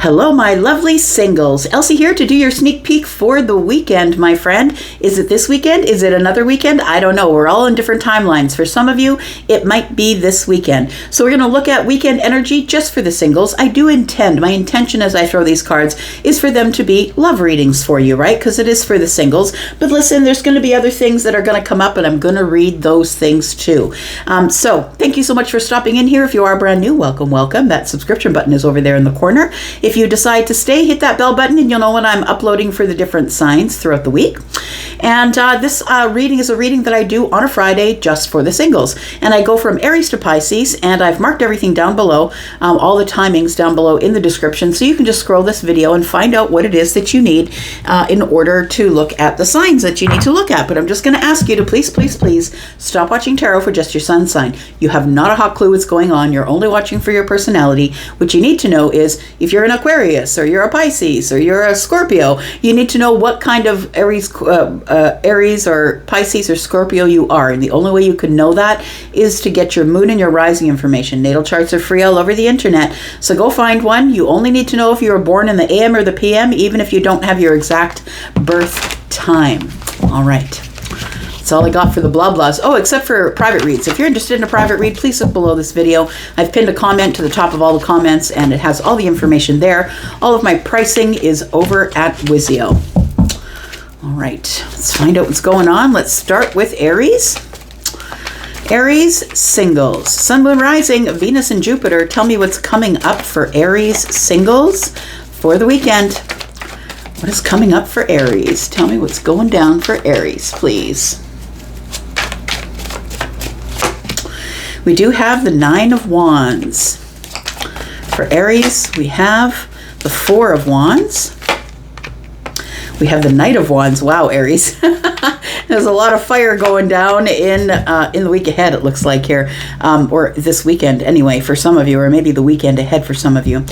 Hello, my lovely singles. Elsie here to do your sneak peek for the weekend, my friend. Is it this weekend? Is it another weekend? I don't know. We're all in different timelines. For some of you, it might be this weekend. So we're going to look at weekend energy just for the singles. I do intend, my intention as I throw these cards is for them to be love readings for you, right? Because it is for the singles. But listen, there's going to be other things that are going to come up and I'm going to read those things too. So thank you so much for stopping in here. If you are brand new, welcome, welcome. That subscription button is over there in the corner. If you decide to stay, hit that bell button and you'll know when I'm uploading for the different signs throughout the week. And this reading is a reading that I do on a Friday just for the singles. And I go from Aries to Pisces, and I've marked everything down below, all the timings down below in the description, so you can just scroll this video and find out what it is that you need in order to look at the signs that you need to look at. But I'm just going to ask you to please, please, please stop watching tarot for just your sun sign. You have not a hot clue what's going on. You're only watching for your personality. What you need to know is if you're an Aquarius or you're a Pisces or you're a Scorpio, you need to know what kind of Aries or Pisces or Scorpio you are. And the only way you can know that is to get your moon and your rising information. Natal charts are free all over the internet. So go find one. You only need to know if you were born in the AM or the PM, even if you don't have your exact birth time. All right. That's all I got for the blah blahs. Oh, except for private reads. If you're interested in a private read, please look below this video. I've pinned a comment to the top of all the comments and it has all the information there. All of my pricing is over at Wizio. All right, let's find out what's going on. Let's start with Aries. Aries singles. Sun, Moon, Rising, Venus, and Jupiter. Tell me what's coming up for Aries singles for the weekend. What is coming up for Aries? Tell me what's going down for Aries, please. We do have the Nine of Wands. For Aries, we have the Four of Wands. We have the Knight of Wands. Wow, Aries. There's a lot of fire going down in the week ahead, it looks like here. Or this weekend anyway, for some of you, or maybe the weekend ahead for some of you.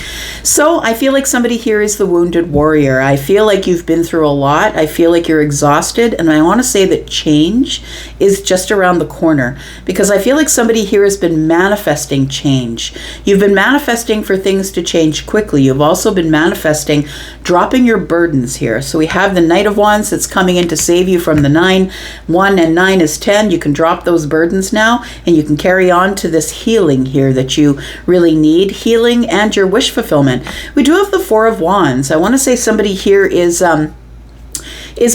So I feel like somebody here is the wounded warrior. I feel like you've been through a lot. I feel like you're exhausted. And I want to say that change is just around the corner. Because I feel like somebody here has been manifesting change. You've been manifesting for things to change quickly. You've also been manifesting dropping your burdens here. So we have the Knight of Wands that's coming in to save you from the 9. 1 and 9 is 10. You can drop those burdens now and you can carry on to this healing here that you really need. Healing and your wish fulfillment. We do have the Four of Wands. I want to say somebody here is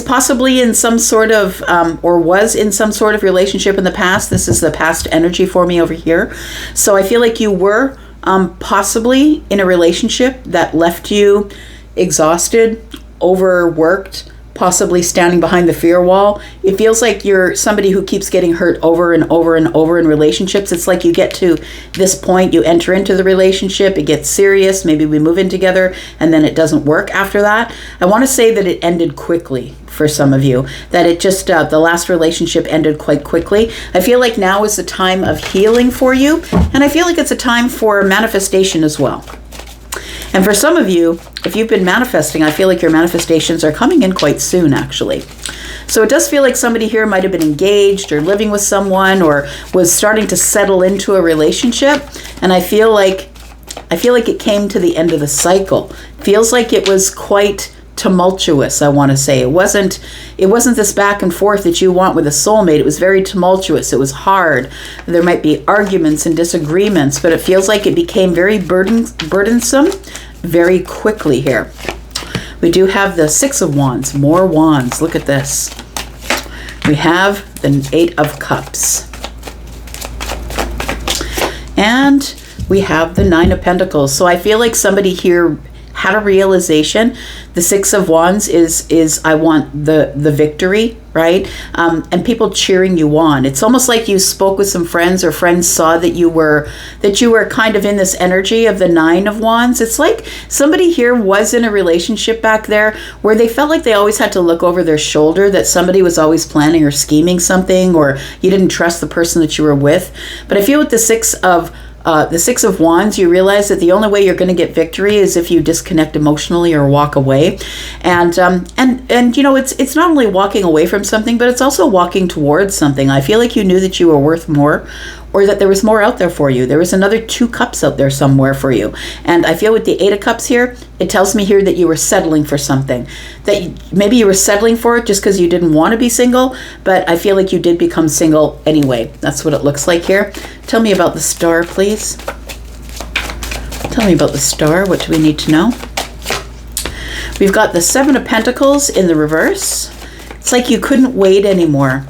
possibly in some sort of, or was in some sort of relationship in the past. This is the past energy for me over here. So I feel like you were possibly in a relationship that left you exhausted, overworked, possibly standing behind the fear wall. It feels like you're somebody who keeps getting hurt over and over and over in relationships. It's like you get to this point, you enter into the relationship, it gets serious, maybe we move in together, and then it doesn't work after that. I want to say that it ended quickly for some of you, that it just, the last relationship ended quite quickly. I feel like now is the time of healing for you, and I feel like it's a time for manifestation as well. And for some of you, if you've been manifesting, I feel like your manifestations are coming in quite soon, actually. So it does feel like somebody here might have been engaged or living with someone or was starting to settle into a relationship. And I feel like it came to the end of the cycle. Feels like it was quite tumultuous, I want to say. It wasn't this back and forth that you want with a soulmate. It was very tumultuous. It was hard. There might be arguments and disagreements, but it feels like it became very burdensome very quickly here. We do have the Six of Wands, more wands. Look at this. We have the Eight of Cups. And we have the Nine of Pentacles. So I feel like somebody here had a realization. The Six of Wands is I want the victory, right? And people cheering you on. It's almost like you spoke with some friends, or friends saw that you were kind of in this energy of the Nine of Wands. It's like somebody here was in a relationship back there where they felt like they always had to look over their shoulder, that somebody was always planning or scheming something, or you didn't trust the person that you were with. But I feel with the Six of Wands, you realize that the only way you're going to get victory is if you disconnect emotionally or walk away. And you know, it's not only walking away from something, but it's also walking towards something. I feel like you knew that you were worth more, or that there was more out there for you. There was another 2 cups out there somewhere for you. And I feel with the 8 of Cups here, it tells me here that you were settling for something. Maybe you were settling for it just because you didn't want to be single, but I feel like you did become single anyway. That's what it looks like here. Tell me about the star, please. Tell me about the star. What do we need to know? We've got the 7 of Pentacles in the reverse. It's like you couldn't wait anymore.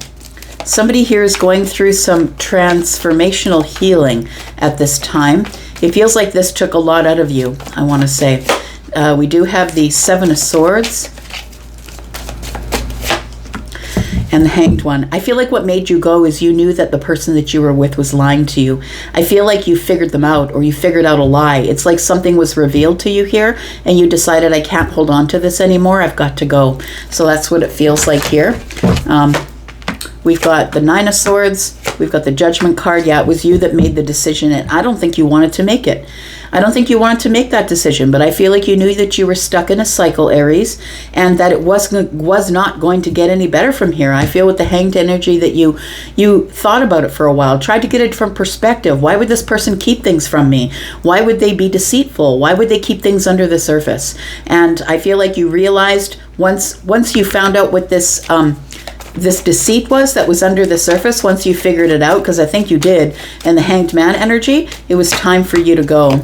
Somebody here is going through some transformational healing at this time. It feels like this took a lot out of you, I want to say. We do have the 7 of Swords and the Hanged One. I feel like what made you go is you knew that the person that you were with was lying to you. I feel like you figured them out, or you figured out a lie. It's like something was revealed to you here and you decided, I can't hold on to this anymore. I've got to go. So that's what it feels like here. We've got the 9 of Swords. We've got the Judgment card. Yeah, it was you that made the decision, and I don't think you wanted to make it. I don't think you wanted to make that decision, but I feel like you knew that you were stuck in a cycle, Aries, and that it was not going to get any better from here. I feel with the Hanged energy that you thought about it for a while, tried to get it from perspective. Why would this person keep things from me? Why would they be deceitful? Why would they keep things under the surface? And I feel like you realized once you found out what this deceit was that was under the surface, once you figured it out, because I think you did, and the Hanged Man energy, it was time for you to go.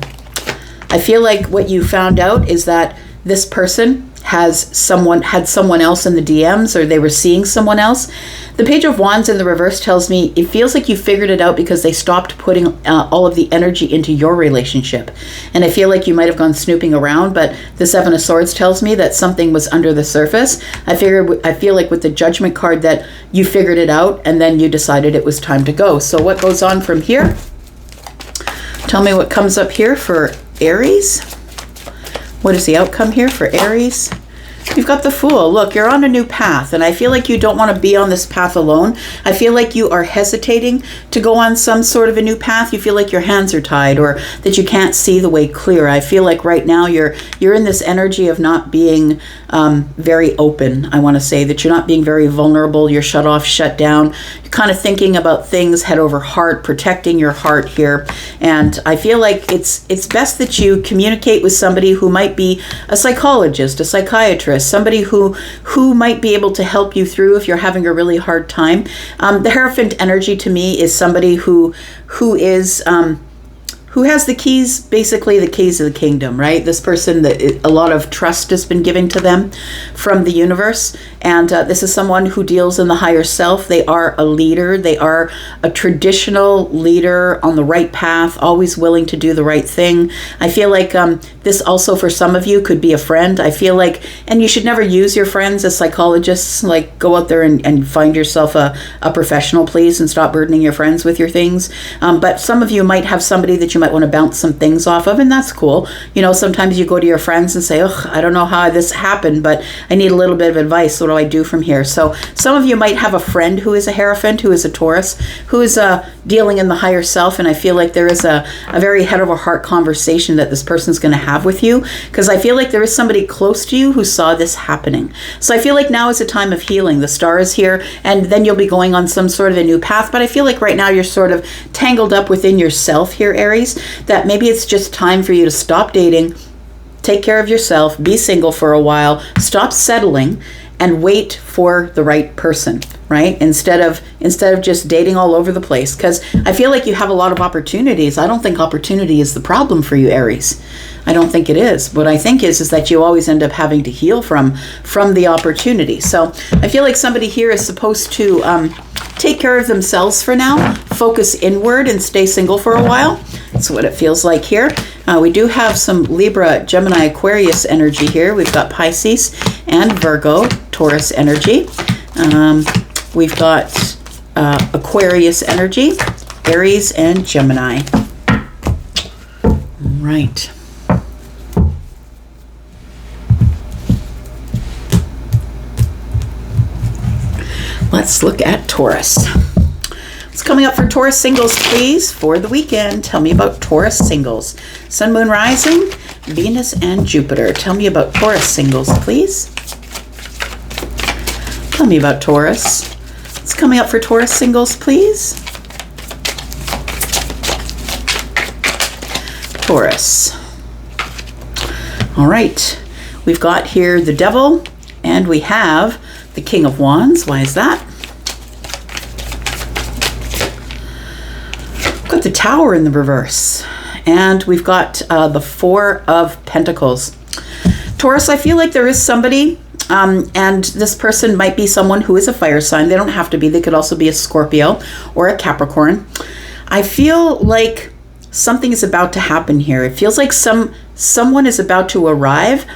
I feel like what you found out is that this person had someone else in the DMs, or they were seeing someone else. The Page of Wands in the reverse tells me it feels like you figured it out because they stopped putting all of the energy into your relationship. And I feel like you might have gone snooping around, but the 7 of Swords tells me that something was under the surface. I feel like with the Judgment card that you figured it out and then you decided it was time to go. So what goes on from here? Tell me what comes up here for Aries. What is the outcome here for Aries? You've got the Fool. Look, you're on a new path, and I feel like you don't want to be on this path alone. I feel like you are hesitating to go on some sort of a new path. You feel like your hands are tied, or that you can't see the way clear. I feel like right now you're in this energy of not being very open. I want to say that you're not being very vulnerable. You're shut off, shut down. You're kind of thinking about things head over heart, protecting your heart here. And I feel like it's best that you communicate with somebody who might be a psychologist, a psychiatrist, somebody who might be able to help you through if you're having a really hard time. The Hierophant energy to me is somebody who has the keys, basically the keys of the kingdom, right? This person, that a lot of trust has been given to them from the universe. And this is someone who deals in the higher self. They are a leader. They are a traditional leader on the right path, always willing to do the right thing. I feel like this also for some of you could be a friend. I feel like, and you should never use your friends as psychologists, like go out there and find yourself a professional, please, and stop burdening your friends with your things. But some of you might have somebody that you might want to bounce some things off of, and that's cool. You know, sometimes you go to your friends and say, oh, I don't know how this happened, but I need a little bit of advice. What do I do from here? So some of you might have a friend who is a Hierophant, who is a Taurus, who is dealing in the higher self, and I feel like there is a very head over heart conversation that this person's going to have with you, because I feel like there is somebody close to you who saw this happening. So I feel like now is a time of healing. The star is here, and then you'll be going on some sort of a new path, but I feel like right now you're sort of tangled up within yourself here, Aries, that maybe it's just time for you to stop dating, take care of yourself, be single for a while, stop settling, and wait for the right person, right? Instead of just dating all over the place. Because I feel like you have a lot of opportunities. I don't think opportunity is the problem for you, Aries. I don't think it is. What I think is that you always end up having to heal from the opportunity. So I feel like somebody here is supposed to take care of themselves for now, focus inward, and stay single for a while. That's what it feels like here. We do have some Libra, Gemini, Aquarius energy here. We've got Pisces and Virgo, Taurus energy. We've got Aquarius energy, Aries, and Gemini. All right. Let's look at Taurus. What's coming up for Taurus singles, please, for the weekend? Tell me about Taurus singles. Sun, Moon, Rising, Venus, and Jupiter. Tell me about Taurus singles, please. Tell me about Taurus. What's coming up for Taurus singles, please? Taurus. All right, we've got here the Devil, and we have the King of Wands. Why is that? We've got the Tower in the reverse, and we've got the Four of Pentacles. Taurus, I feel like there is somebody, and this person might be someone who is a fire sign. They don't have to be. They could also be a Scorpio or a Capricorn. I feel like something is about to happen here. It feels like someone is about to arrive.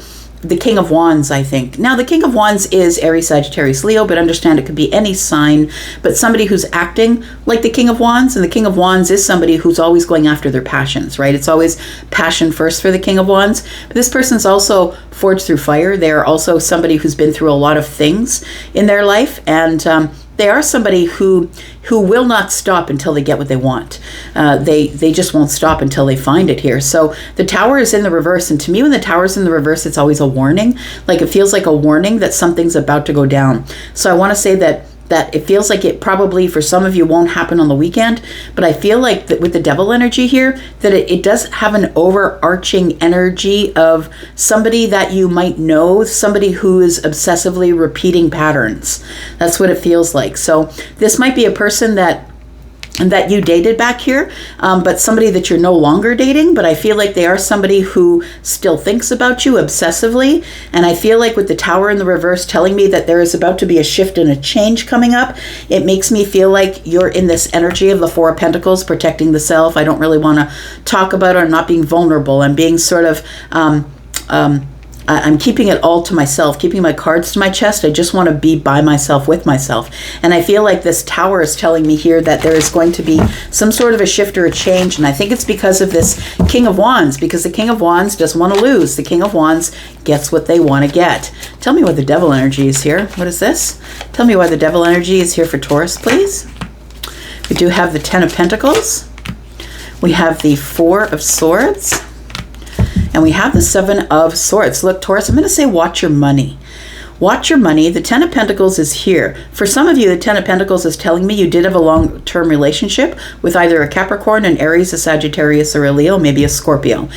The King of Wands, I think. Now, the King of Wands is Aries, Sagittarius, Leo, but understand it could be any sign, but somebody who's acting like the King of Wands, and the King of Wands is somebody who's always going after their passions, right? It's always passion first for the King of Wands. But this person's also forged through fire. They are also somebody who's been through a lot of things in their life, and they are somebody who will not stop until they get what they want. They just won't stop until they find it here. So the Tower is in the reverse, and to me, when the Tower is in the reverse, it's always a warning. Like, it feels like a warning that something's about to go down. So I want to say that it feels like it probably, for some of you, won't happen on the weekend, but I feel like that with the Devil energy here, that it does have an overarching energy of somebody that you might know, somebody who is obsessively repeating patterns. That's what it feels like. So this might be a person that you dated back here, but somebody that you're no longer dating, but I feel like they are somebody who still thinks about you obsessively. And I feel like with the Tower in the reverse telling me that there is about to be a shift and a change coming up, it makes me feel like you're in this energy of the Four of Pentacles, protecting the self. I don't really want to talk about it. I'm not being vulnerable. I'm being sort of I'm keeping it all to myself, keeping my cards to my chest. I just want to be by myself, with myself. And I feel like this Tower is telling me here that there is going to be some sort of a shift or a change. And I think it's because of this King of Wands, because the King of Wands doesn't want to lose. The King of Wands gets what they want to get. Tell me why the Devil energy is here. What is this? Tell me why the Devil energy is here for Taurus, please. We do have the Ten of Pentacles. We have the Four of Swords. And we have the Seven of Swords. Look, Taurus, I'm going to say watch your money. Watch your money. The Ten of Pentacles is here. For some of you, the Ten of Pentacles is telling me you did have a long-term relationship with either a Capricorn, an Aries, a Sagittarius, or a Leo, maybe a Scorpio.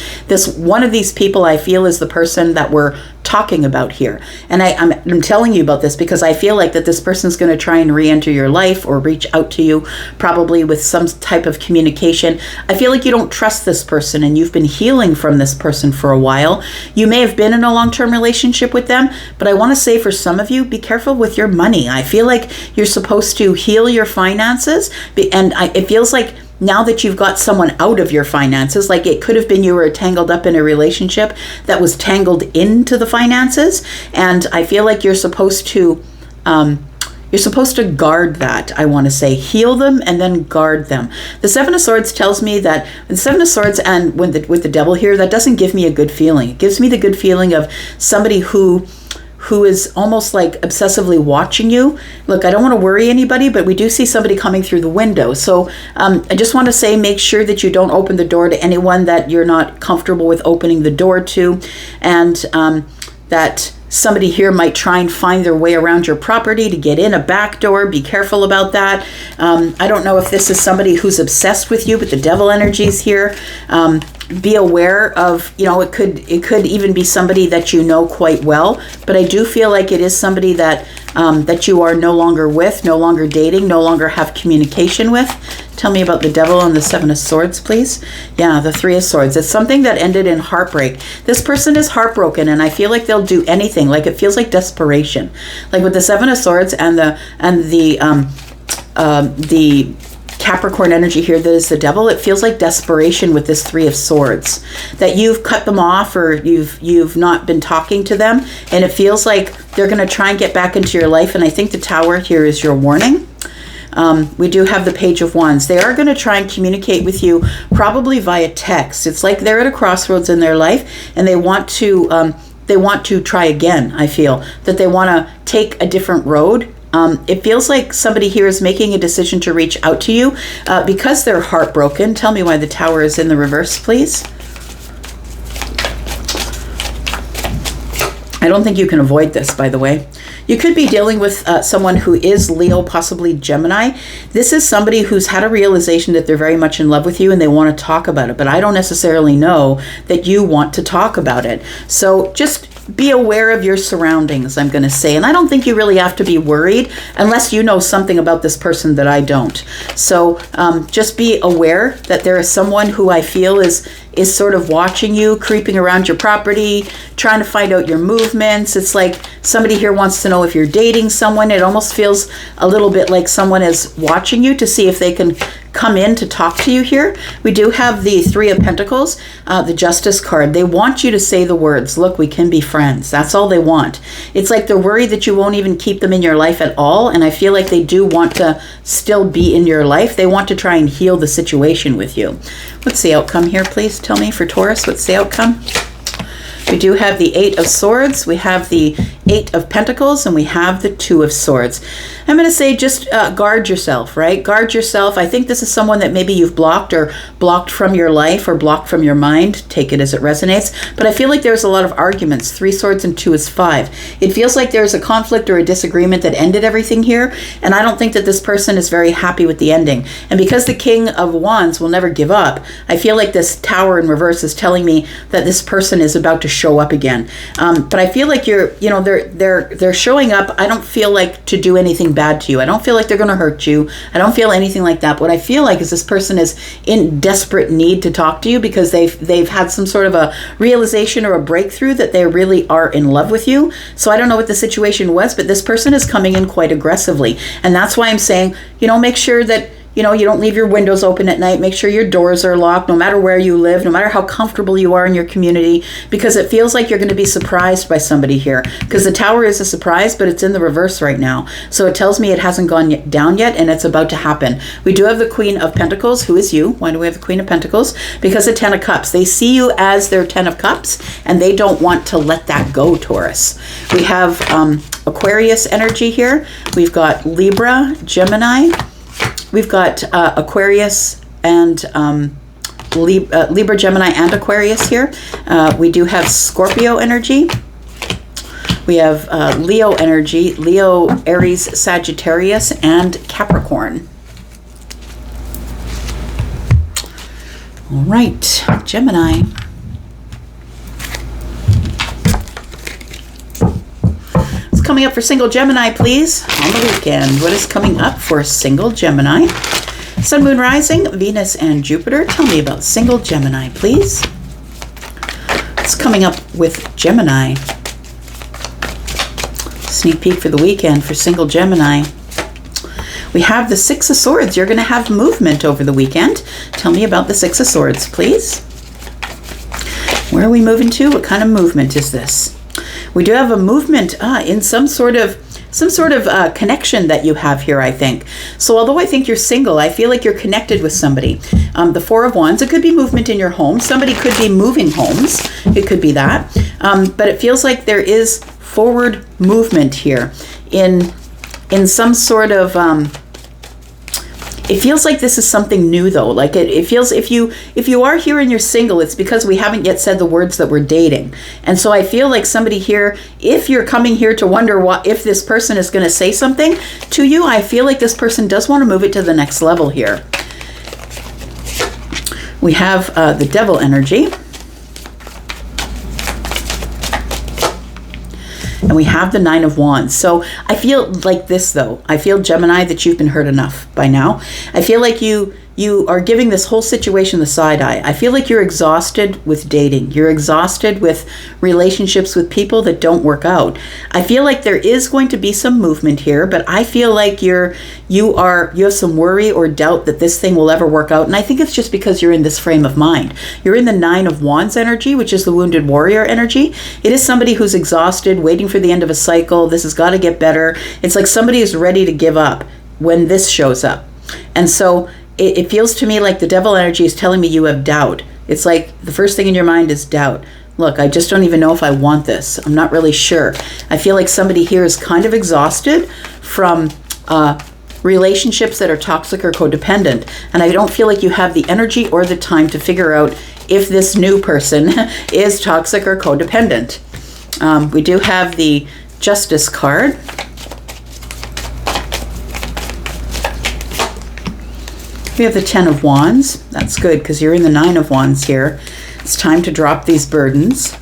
One of these people I feel is the person that we're talking about here. And I'm telling you about this because I feel like that this person's going to try and re-enter your life or reach out to you, probably with some type of communication. I feel like you don't trust this person and you've been healing from this person for a while. You may have been in a long-term relationship with them, but I want to say for some of you, be careful with your money. I feel like you're supposed to heal your finances, and it feels like now that you've got someone out of your finances, like it could have been you were tangled up in a relationship that was tangled into the finances, and I feel like you're supposed to guard that. I want to say heal them and then guard them. The Seven of Swords tells me that the Seven of Swords and with the Devil here, that doesn't give me a good feeling. It gives me the good feeling of somebody who is almost like obsessively watching you. Look, I don't want to worry anybody, but we do see somebody coming through the window. So I just want to say, make sure that you don't open the door to anyone that you're not comfortable with opening the door to, and that somebody here might try and find their way around your property to get in a back door. Be careful about that. I don't know if this is somebody who's obsessed with you, but the Devil energies here. Be aware of, it could even be somebody that you know quite well, but I do feel like it is somebody that you are no longer with, no longer dating, no longer have communication with. Tell me about the Devil and the Seven of Swords, please. Yeah, the Three of Swords. It's something that ended in heartbreak. This person is heartbroken, and I feel like they'll do anything. Like, it feels like desperation. Like with the Seven of Swords and the Capricorn energy here, that is the Devil, it feels like desperation with this Three of Swords, that you've cut them off or you've not been talking to them, and it feels like they're going to try and get back into your life. And I think the Tower here is your warning. We do have the Page of Wands. They are going to try and communicate with you probably via text. It's like they're at a crossroads in their life and they want to try again. I feel that they want to take a different road. It feels like somebody here is making a decision to reach out to you because they're heartbroken. Tell me why the Tower is in the reverse, please. I don't think you can avoid this, by the way. You could be dealing with someone who is Leo, possibly Gemini. This is somebody who's had a realization that they're very much in love with you and they want to talk about it, but I don't necessarily know that you want to talk about it. So just be aware of your surroundings, I'm going to say. And I don't think you really have to be worried unless you know something about this person that I don't. So just be aware that there is someone who I feel is sort of watching you, creeping around your property, trying to find out your movements. It's like somebody here wants to know if you're dating someone. It almost feels a little bit like someone is watching you to see if they can come in to talk to you here. We do have the Three of Pentacles, the Justice card. They want you to say the words, look, we can be friends. That's all they want. It's like they're worried that you won't even keep them in your life at all. And I feel like they do want to still be in your life. They want to try and heal the situation with you. What's the outcome here, please? Tell me for Taurus, what's the outcome? We do have the Eight of Swords, we have the Eight of Pentacles, and we have the Two of Swords. I'm going to say just guard yourself, right? Guard yourself. I think this is someone that maybe you've blocked or blocked from your life or blocked from your mind. Take it as it resonates. But I feel like there's a lot of arguments. Three Swords and Two is Five. It feels like there's a conflict or a disagreement that ended everything here. And I don't think that this person is very happy with the ending. And because the King of Wands will never give up, I feel like this Tower in reverse is telling me that this person is about to show up again. But I feel like they're showing up. I don't feel like to do anything bad to you. I don't feel like they're going to hurt you. I don't feel anything like that. But what I feel like is this person is in desperate need to talk to you because they've had some sort of a realization or a breakthrough that they really are in love with you. So I don't know what the situation was, but this person is coming in quite aggressively. And that's why I'm saying, make sure that you don't leave your windows open at night. Make sure your doors are locked, no matter where you live, no matter how comfortable you are in your community, because it feels like you're going to be surprised by somebody here. Because the Tower is a surprise, but it's in the reverse right now. So it tells me it hasn't gone down yet, and it's about to happen. We do have the Queen of Pentacles, who is you. Why do we have the Queen of Pentacles? Because the Ten of Cups. They see you as their Ten of Cups, and they don't want to let that go, Taurus. We have Aquarius energy here. We've got Libra, Gemini. We've got Aquarius and Libra, Gemini, and Aquarius here. We do have Scorpio energy. We have Leo energy, Leo, Aries, Sagittarius, and Capricorn. All right, Gemini. Coming up for single Gemini, please, on the weekend. What is coming up for single Gemini? Sun, Moon, Rising, Venus, and Jupiter. Tell me about single Gemini, please. What's coming up with Gemini? Sneak peek for the weekend for single Gemini. We have the Six of Swords. You're going to have movement over the weekend. Tell me about the Six of Swords, please. Where are we moving to? What kind of movement is this? We do have a movement in some sort of connection that you have here, I think. So although I think you're single, I feel like you're connected with somebody. The Four of Wands, it could be movement in your home. Somebody could be moving homes. It could be that. But it feels like there is forward movement here in some sort of... It feels like this is something new, though. Like it feels if you are here and you're single, it's because we haven't yet said the words that we're dating. And so I feel like somebody here, if you're coming here to wonder if this person is going to say something to you, I feel like this person does want to move it to the next level here. We have the Devil energy. And we have the Nine of Wands. So I feel like this, though. I feel, Gemini, that you've been hurt enough by now. I feel like you are giving this whole situation the side eye. I feel like you're exhausted with dating. You're exhausted with relationships with people that don't work out. I feel like there is going to be some movement here, but I feel like you have some worry or doubt that this thing will ever work out. And I think it's just because you're in this frame of mind. You're in the Nine of Wands energy, which is the wounded warrior energy. It is somebody who's exhausted, waiting for the end of a cycle. This has got to get better. It's like somebody is ready to give up when this shows up. And so it feels to me like the Devil energy is telling me you have doubt. It's like the first thing in your mind is doubt. Look, I just don't even know if I want this. I'm not really sure. I feel like somebody here is kind of exhausted from relationships that are toxic or codependent. And I don't feel like you have the energy or the time to figure out if this new person is toxic or codependent. We do have the Justice card. We have the 10 of Wands. That's good because you're in the 9 of Wands here. It's time to drop these burdens.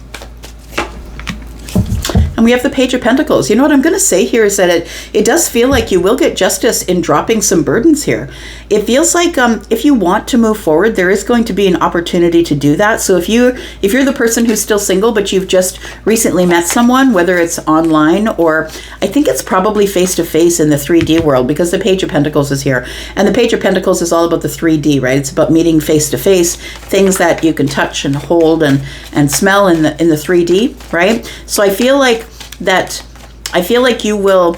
And we have the Page of Pentacles. You know what I'm going to say here is that it does feel like you will get justice in dropping some burdens here. It feels like if you want to move forward, there is going to be an opportunity to do that. So if you're the person who's still single, but you've just recently met someone, whether it's online or I think it's probably face-to-face in the 3D world because the Page of Pentacles is here. And the Page of Pentacles is all about the 3D, right? It's about meeting face-to-face, things that you can touch and hold and smell in the 3D, right? So I feel like you will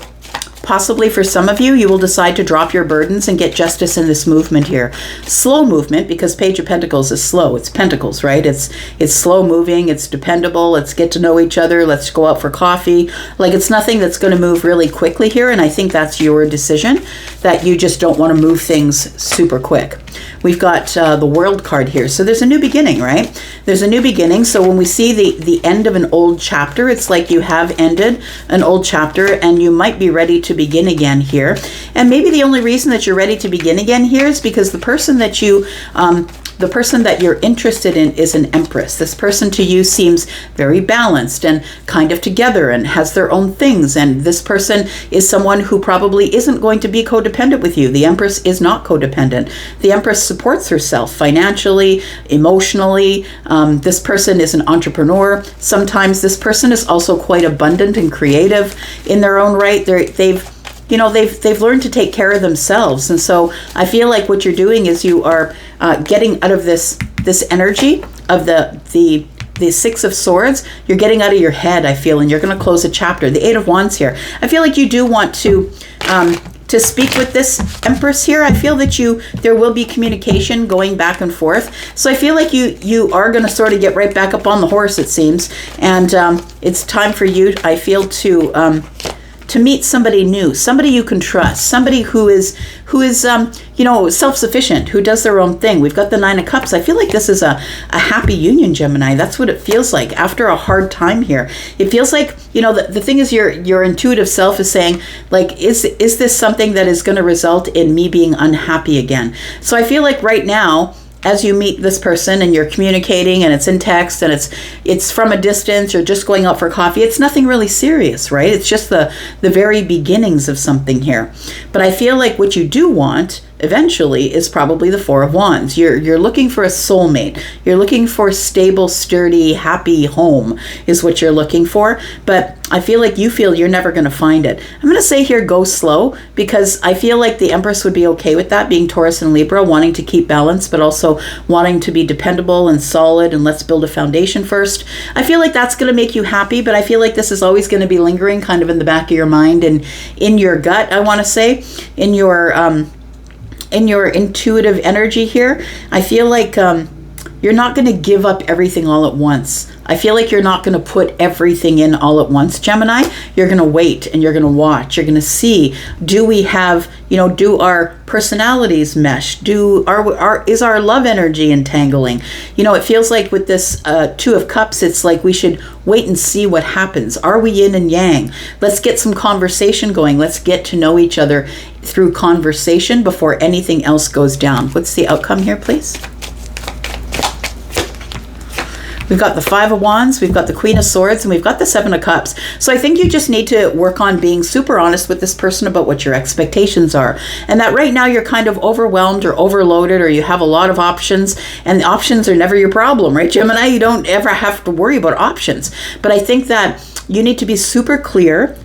possibly, for some of you, you will decide to drop your burdens and get justice in this movement here. Slow movement, because Page of Pentacles is slow. It's Pentacles, right? It's slow moving. It's dependable. Let's get to know each other. Let's go out for coffee. Like, it's nothing that's going to move really quickly here. And I think that's your decision, that you just don't want to move things super quick. We've got the World card here. So there's a new beginning, right? There's a new beginning. So when we see the end of an old chapter, it's like you have ended an old chapter and you might be ready to begin again here. And maybe the only reason that you're ready to begin again here is because the person that you're interested in is an Empress. This person to you seems very balanced and kind of together and has their own things. And this person is someone who probably isn't going to be codependent with you. The Empress is not codependent. The Empress supports herself financially, emotionally. This person is an entrepreneur. Sometimes this person is also quite abundant and creative in their own right. They've learned to take care of themselves. And so I feel like what you're doing is you are getting out of this energy of the 6 of Swords. You're getting out of your head, I feel, and you're going to close a chapter. The 8 of Wands here. I feel like you do want to speak with this Empress here. I feel that there will be communication going back and forth. So I feel like you are going to sort of get right back up on the horse, it seems. And it's time for you, I feel, to meet somebody new, somebody you can trust, somebody who is self-sufficient, who does their own thing. We've got the 9 of Cups. I feel like this is a happy union, Gemini. That's what it feels like after a hard time here. It feels like, the thing is your intuitive self is saying, like, is this something that is going to result in me being unhappy again? So I feel like right now, as you meet this person and you're communicating and it's in text and it's from a distance or just going out for coffee, it's nothing really serious, right? It's just the very beginnings of something here. But I feel like what you do want eventually is probably the 4 of Wands. You're looking for a soulmate. You're looking for a stable, sturdy, happy home is what you're looking for. But I feel like you're never going to find it. I'm going to say here, go slow, because I feel like the Empress would be okay with that, being Taurus and Libra, wanting to keep balance, but also wanting to be dependable and solid, and let's build a foundation first. I feel like that's going to make you happy, but I feel like this is always going to be lingering kind of in the back of your mind and in your gut, I want to say, in your intuitive energy here. I feel like you're not going to give up everything all at once. I feel like you're not going to put everything in all at once, Gemini. You're going to wait and you're going to watch. You're going to see, do we have, do our personalities mesh? Is our love energy entangling? It feels like with this 2 of Cups, it's like we should wait and see what happens. Are we yin and yang? Let's get some conversation going. Let's get to know each other through conversation before anything else goes down. What's the outcome here, please? We've got the 5 of Wands, we've got the Queen of Swords, and we've got the 7 of Cups. So I think you just need to work on being super honest with this person about what your expectations are. And that right now you're kind of overwhelmed or overloaded, or you have a lot of options, and the options are never your problem, right, Gemini? You don't ever have to worry about options. But I think that you need to be super clear,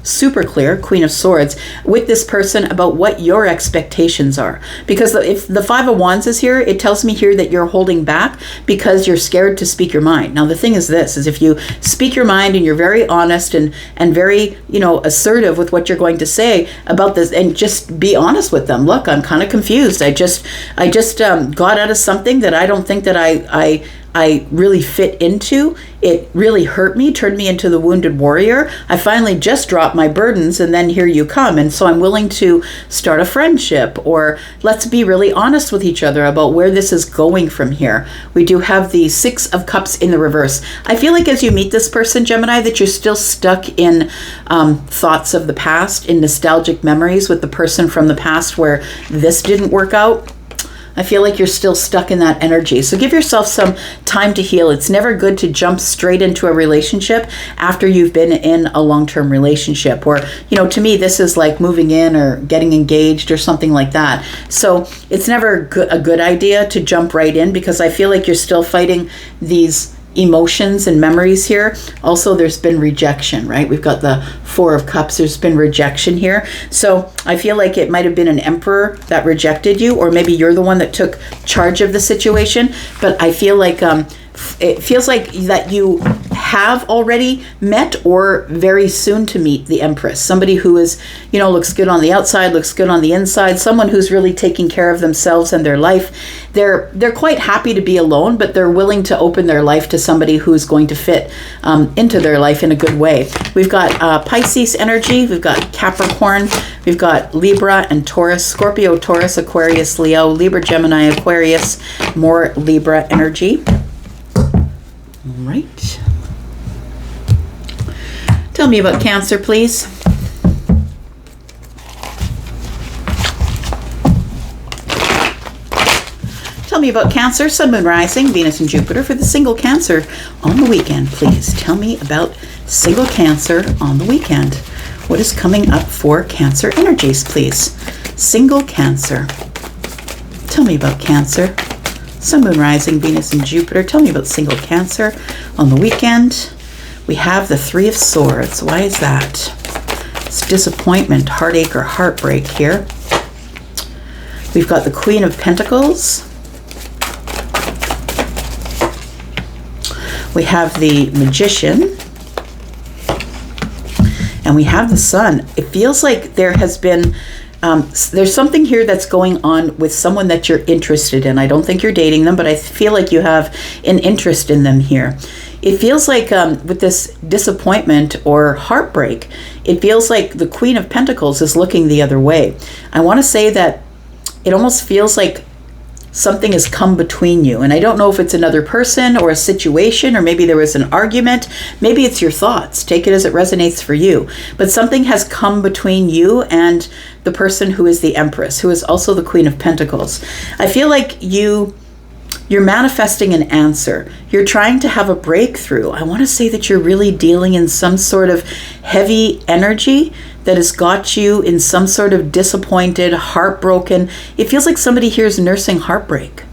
Queen of Swords, with this person about what your expectations are. Because if the 5 of Wands is here, it tells me here that you're holding back because you're scared to speak your mind. Now, the thing is this, is if you speak your mind and you're very honest and very, assertive with what you're going to say about this, and just be honest with them. Look, I'm kind of confused. I just got out of something that I don't think that I really fit into. It really hurt me, turned me into the wounded warrior. I finally just dropped my burdens, and then here you come. And so I'm willing to start a friendship, or let's be really honest with each other about where this is going from here. We do have the Six of Cups in the reverse. I feel like as you meet this person, Gemini, that you're still stuck in thoughts of the past, in nostalgic memories with the person from the past where this didn't work out. I feel like you're still stuck in that energy. So give yourself some time to heal. It's never good to jump straight into a relationship after you've been in a long-term relationship. Or, to me, this is like moving in or getting engaged or something like that. So it's never a good idea to jump right in, because I feel like you're still fighting these emotions and memories here. Also, there's been rejection, right? We've got the Four of Cups. There's been rejection here. So I feel like it might have been an emperor that rejected you, or maybe you're the one that took charge of the situation. But I feel like it feels like that you have already met or very soon to meet the Empress. Somebody who is, looks good on the outside, looks good on the inside, someone who's really taking care of themselves and their life. They're quite happy to be alone, but they're willing to open their life to somebody who's going to fit into their life in a good way. We've got Pisces energy, we've got Capricorn, we've got Libra and Taurus, Scorpio, Taurus, Aquarius, Leo, Libra, Gemini, Aquarius, more Libra energy. All right. Tell me about Cancer, please. Tell me about Cancer, Sun, Moon, Rising, Venus, and Jupiter for the single Cancer on the weekend, please. Tell me about single Cancer on the weekend. What is coming up for Cancer energies, please? Single Cancer. Tell me about Cancer. Sun, Moon, Rising, Venus, and Jupiter. Tell me about single Cancer on the weekend. We have the Three of Swords. Why is that? It's disappointment, heartache, or heartbreak here. We've got the Queen of Pentacles. We have the Magician. And we have the Sun. It feels like there has been there's something here that's going on with someone that you're interested in. I don't think you're dating them, but I feel like you have an interest in them here. It feels like with this disappointment or heartbreak, it feels like the Queen of Pentacles is looking the other way. I want to say that it almost feels like something has come between you. And I don't know if it's another person or a situation, or maybe there was an argument. Maybe it's your thoughts. Take it as it resonates for you. But something has come between you and the person who is the Empress, who is also the Queen of Pentacles. I feel like you're manifesting an answer. You're trying to have a breakthrough. I want to say that you're really dealing in some sort of heavy energy that has got you in some sort of disappointed, heartbroken. It feels like somebody here is nursing heartbreak.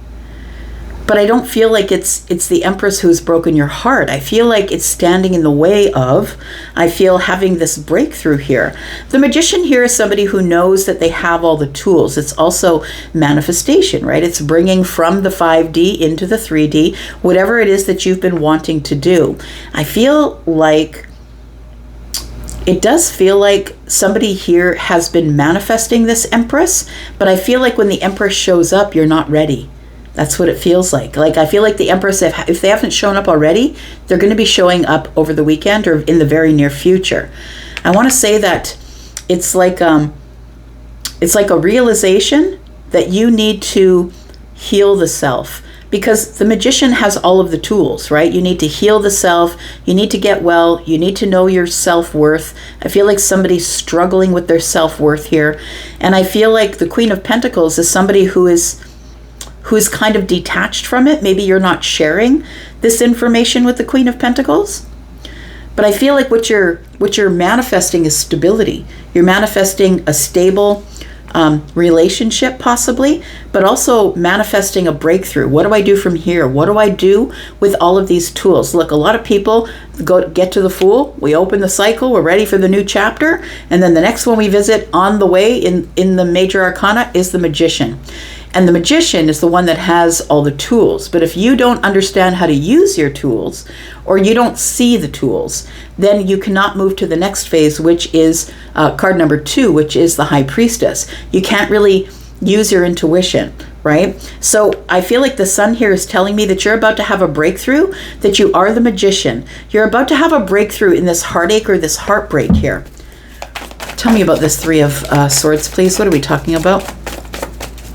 But I don't feel like it's the Empress who's broken your heart. I feel like it's standing in the way of, I feel, having this breakthrough here. The Magician here is somebody who knows that they have all the tools. It's also manifestation, right? It's bringing from the 5D into the 3D, whatever it is that you've been wanting to do. I feel like it does feel like somebody here has been manifesting this Empress, but I feel like when the Empress shows up, you're not ready. That's what it feels like. Like, I feel like the Empress, if they haven't shown up already, they're going to be showing up over the weekend or in the very near future. I want to say that it's like a realization that you need to heal the self, because the Magician has all of the tools, right? You need to heal the self. You need to get well. You need to know your self-worth. I feel like somebody's struggling with their self-worth here. And I feel like the Queen of Pentacles is somebody who is kind of detached from it. Maybe you're not sharing this information with the Queen of Pentacles. But I feel like what you're manifesting is stability. You're manifesting a stable relationship possibly, but also manifesting a breakthrough. What do I do from here? What do I do with all of these tools? Look, a lot of people get to the Fool. We open the cycle. We're ready for the new chapter. And then the next one we visit on the way in the major arcana is the Magician. And the Magician is the one that has all the tools. But if you don't understand how to use your tools, or you don't see the tools, then you cannot move to the next phase, which is card number 2, which is the High Priestess. You can't really use your intuition, right? So I feel like the sun here is telling me that you're about to have a breakthrough, that you are the magician. You're about to have a breakthrough in this heartache or this heartbreak here. Tell me about this Three of Swords, please. What are we talking about?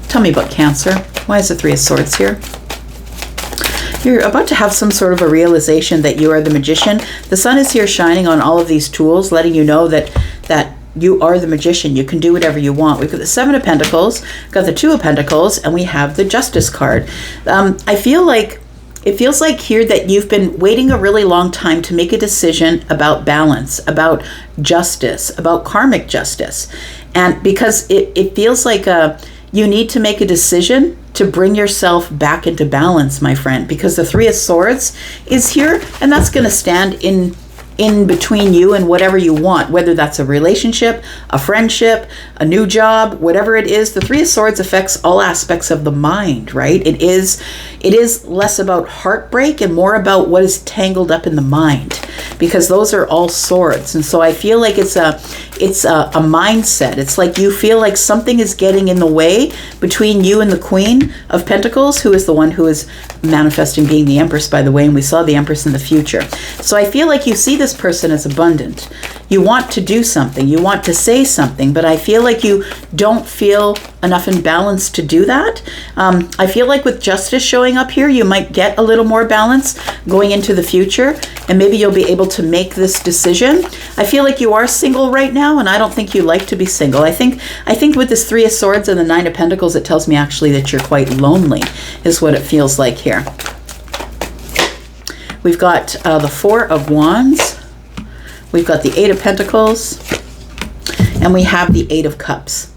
Tell me about Cancer. Why is the Three of Swords here? You're about to have some sort of a realization that you are the magician. The sun is here shining on all of these tools, letting you know that you are the magician. You can do whatever you want. We've got the Seven of Pentacles, got the Two of Pentacles, and we have the Justice card. I feel like it feels like here that you've been waiting a really long time to make a decision about balance, about justice, about karmic justice. And because it feels like you need to make a decision to bring yourself back into balance, my friend, because the Three of Swords is here, and that's going to stand in between you and whatever you want, whether that's a relationship, a friendship, a new job, whatever it is. The Three of Swords affects all aspects of the mind, right? It is less about heartbreak and more about what is tangled up in the mind, because those are all swords. And so I feel like it's a mindset. It's like you feel like something is getting in the way between you and the Queen of Pentacles, who is the one who is manifesting being the Empress, by the way, and we saw the Empress in the future. So I feel like you see this person as abundant. You want to do something, you want to say something, but I feel like you don't feel enough in balance to do that. I feel like with Justice showing up here, you might get a little more balance going into the future, and maybe you'll be able to make this decision. I feel like you are single right now, and I don't think you like to be single. I think with this Three of Swords and the Nine of Pentacles, it tells me actually that you're quite lonely, is what it feels like here. We've got the Four of Wands. We've got the Eight of Pentacles. And we have the Eight of Cups.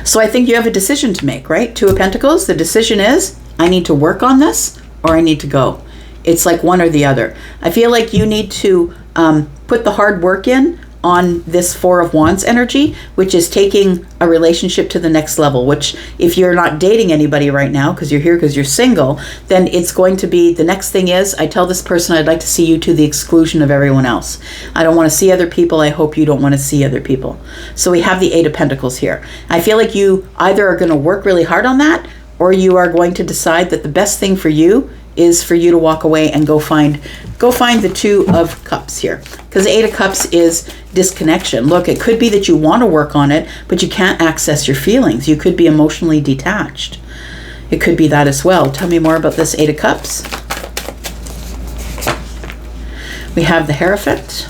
So I think you have a decision to make, right? Two of Pentacles. The decision is, I need to work on this or I need to go. It's like one or the other. I feel like you need to put the hard work in on this Four of Wands energy, which is taking a relationship to the next level, which if you're not dating anybody right now because you're here because you're single, then it's going to be, the next thing is, I tell this person I'd like to see you to the exclusion of everyone else. I don't want to see other people. I hope you don't want to see other people. So we have the Eight of Pentacles here. I feel like you either are going to work really hard on that, or you are going to decide that the best thing for you is for you to walk away and go find the Two of Cups here. Because the Eight of Cups is disconnection. Look, it could be that you want to work on it, but you can't access your feelings. You could be emotionally detached. It could be that as well. Tell me more about this Eight of Cups. We have the Hierophant.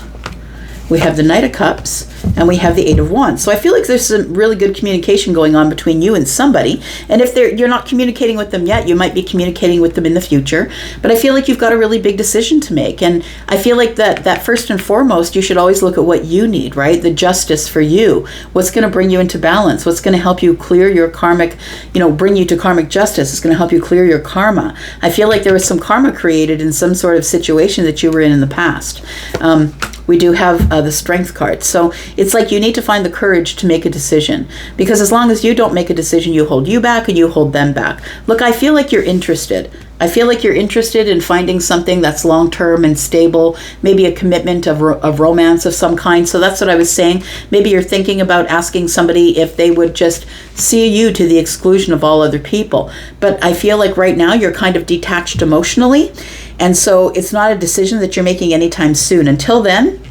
We have the Knight of Cups. And we have the Eight of Wands. So I feel like there's some really good communication going on between you and somebody. And if you're not communicating with them yet, you might be communicating with them in the future. But I feel like you've got a really big decision to make. And I feel like that first and foremost, you should always look at what you need, right? The justice for you. What's going to bring you into balance? What's going to help you clear your karmic, bring you to karmic justice? It's going to help you clear your karma. I feel like there was some karma created in some sort of situation that you were in the past. We do have the Strength card. So it's like you need to find the courage to make a decision, because as long as you don't make a decision, you hold you back and you hold them back. Look, I feel like you're interested. I feel like you're interested in finding something that's long-term and stable, maybe a commitment of romance of some kind. So that's what I was saying. Maybe you're thinking about asking somebody if they would just see you to the exclusion of all other people. But I feel like right now you're kind of detached emotionally. And so it's not a decision that you're making anytime soon. Until then,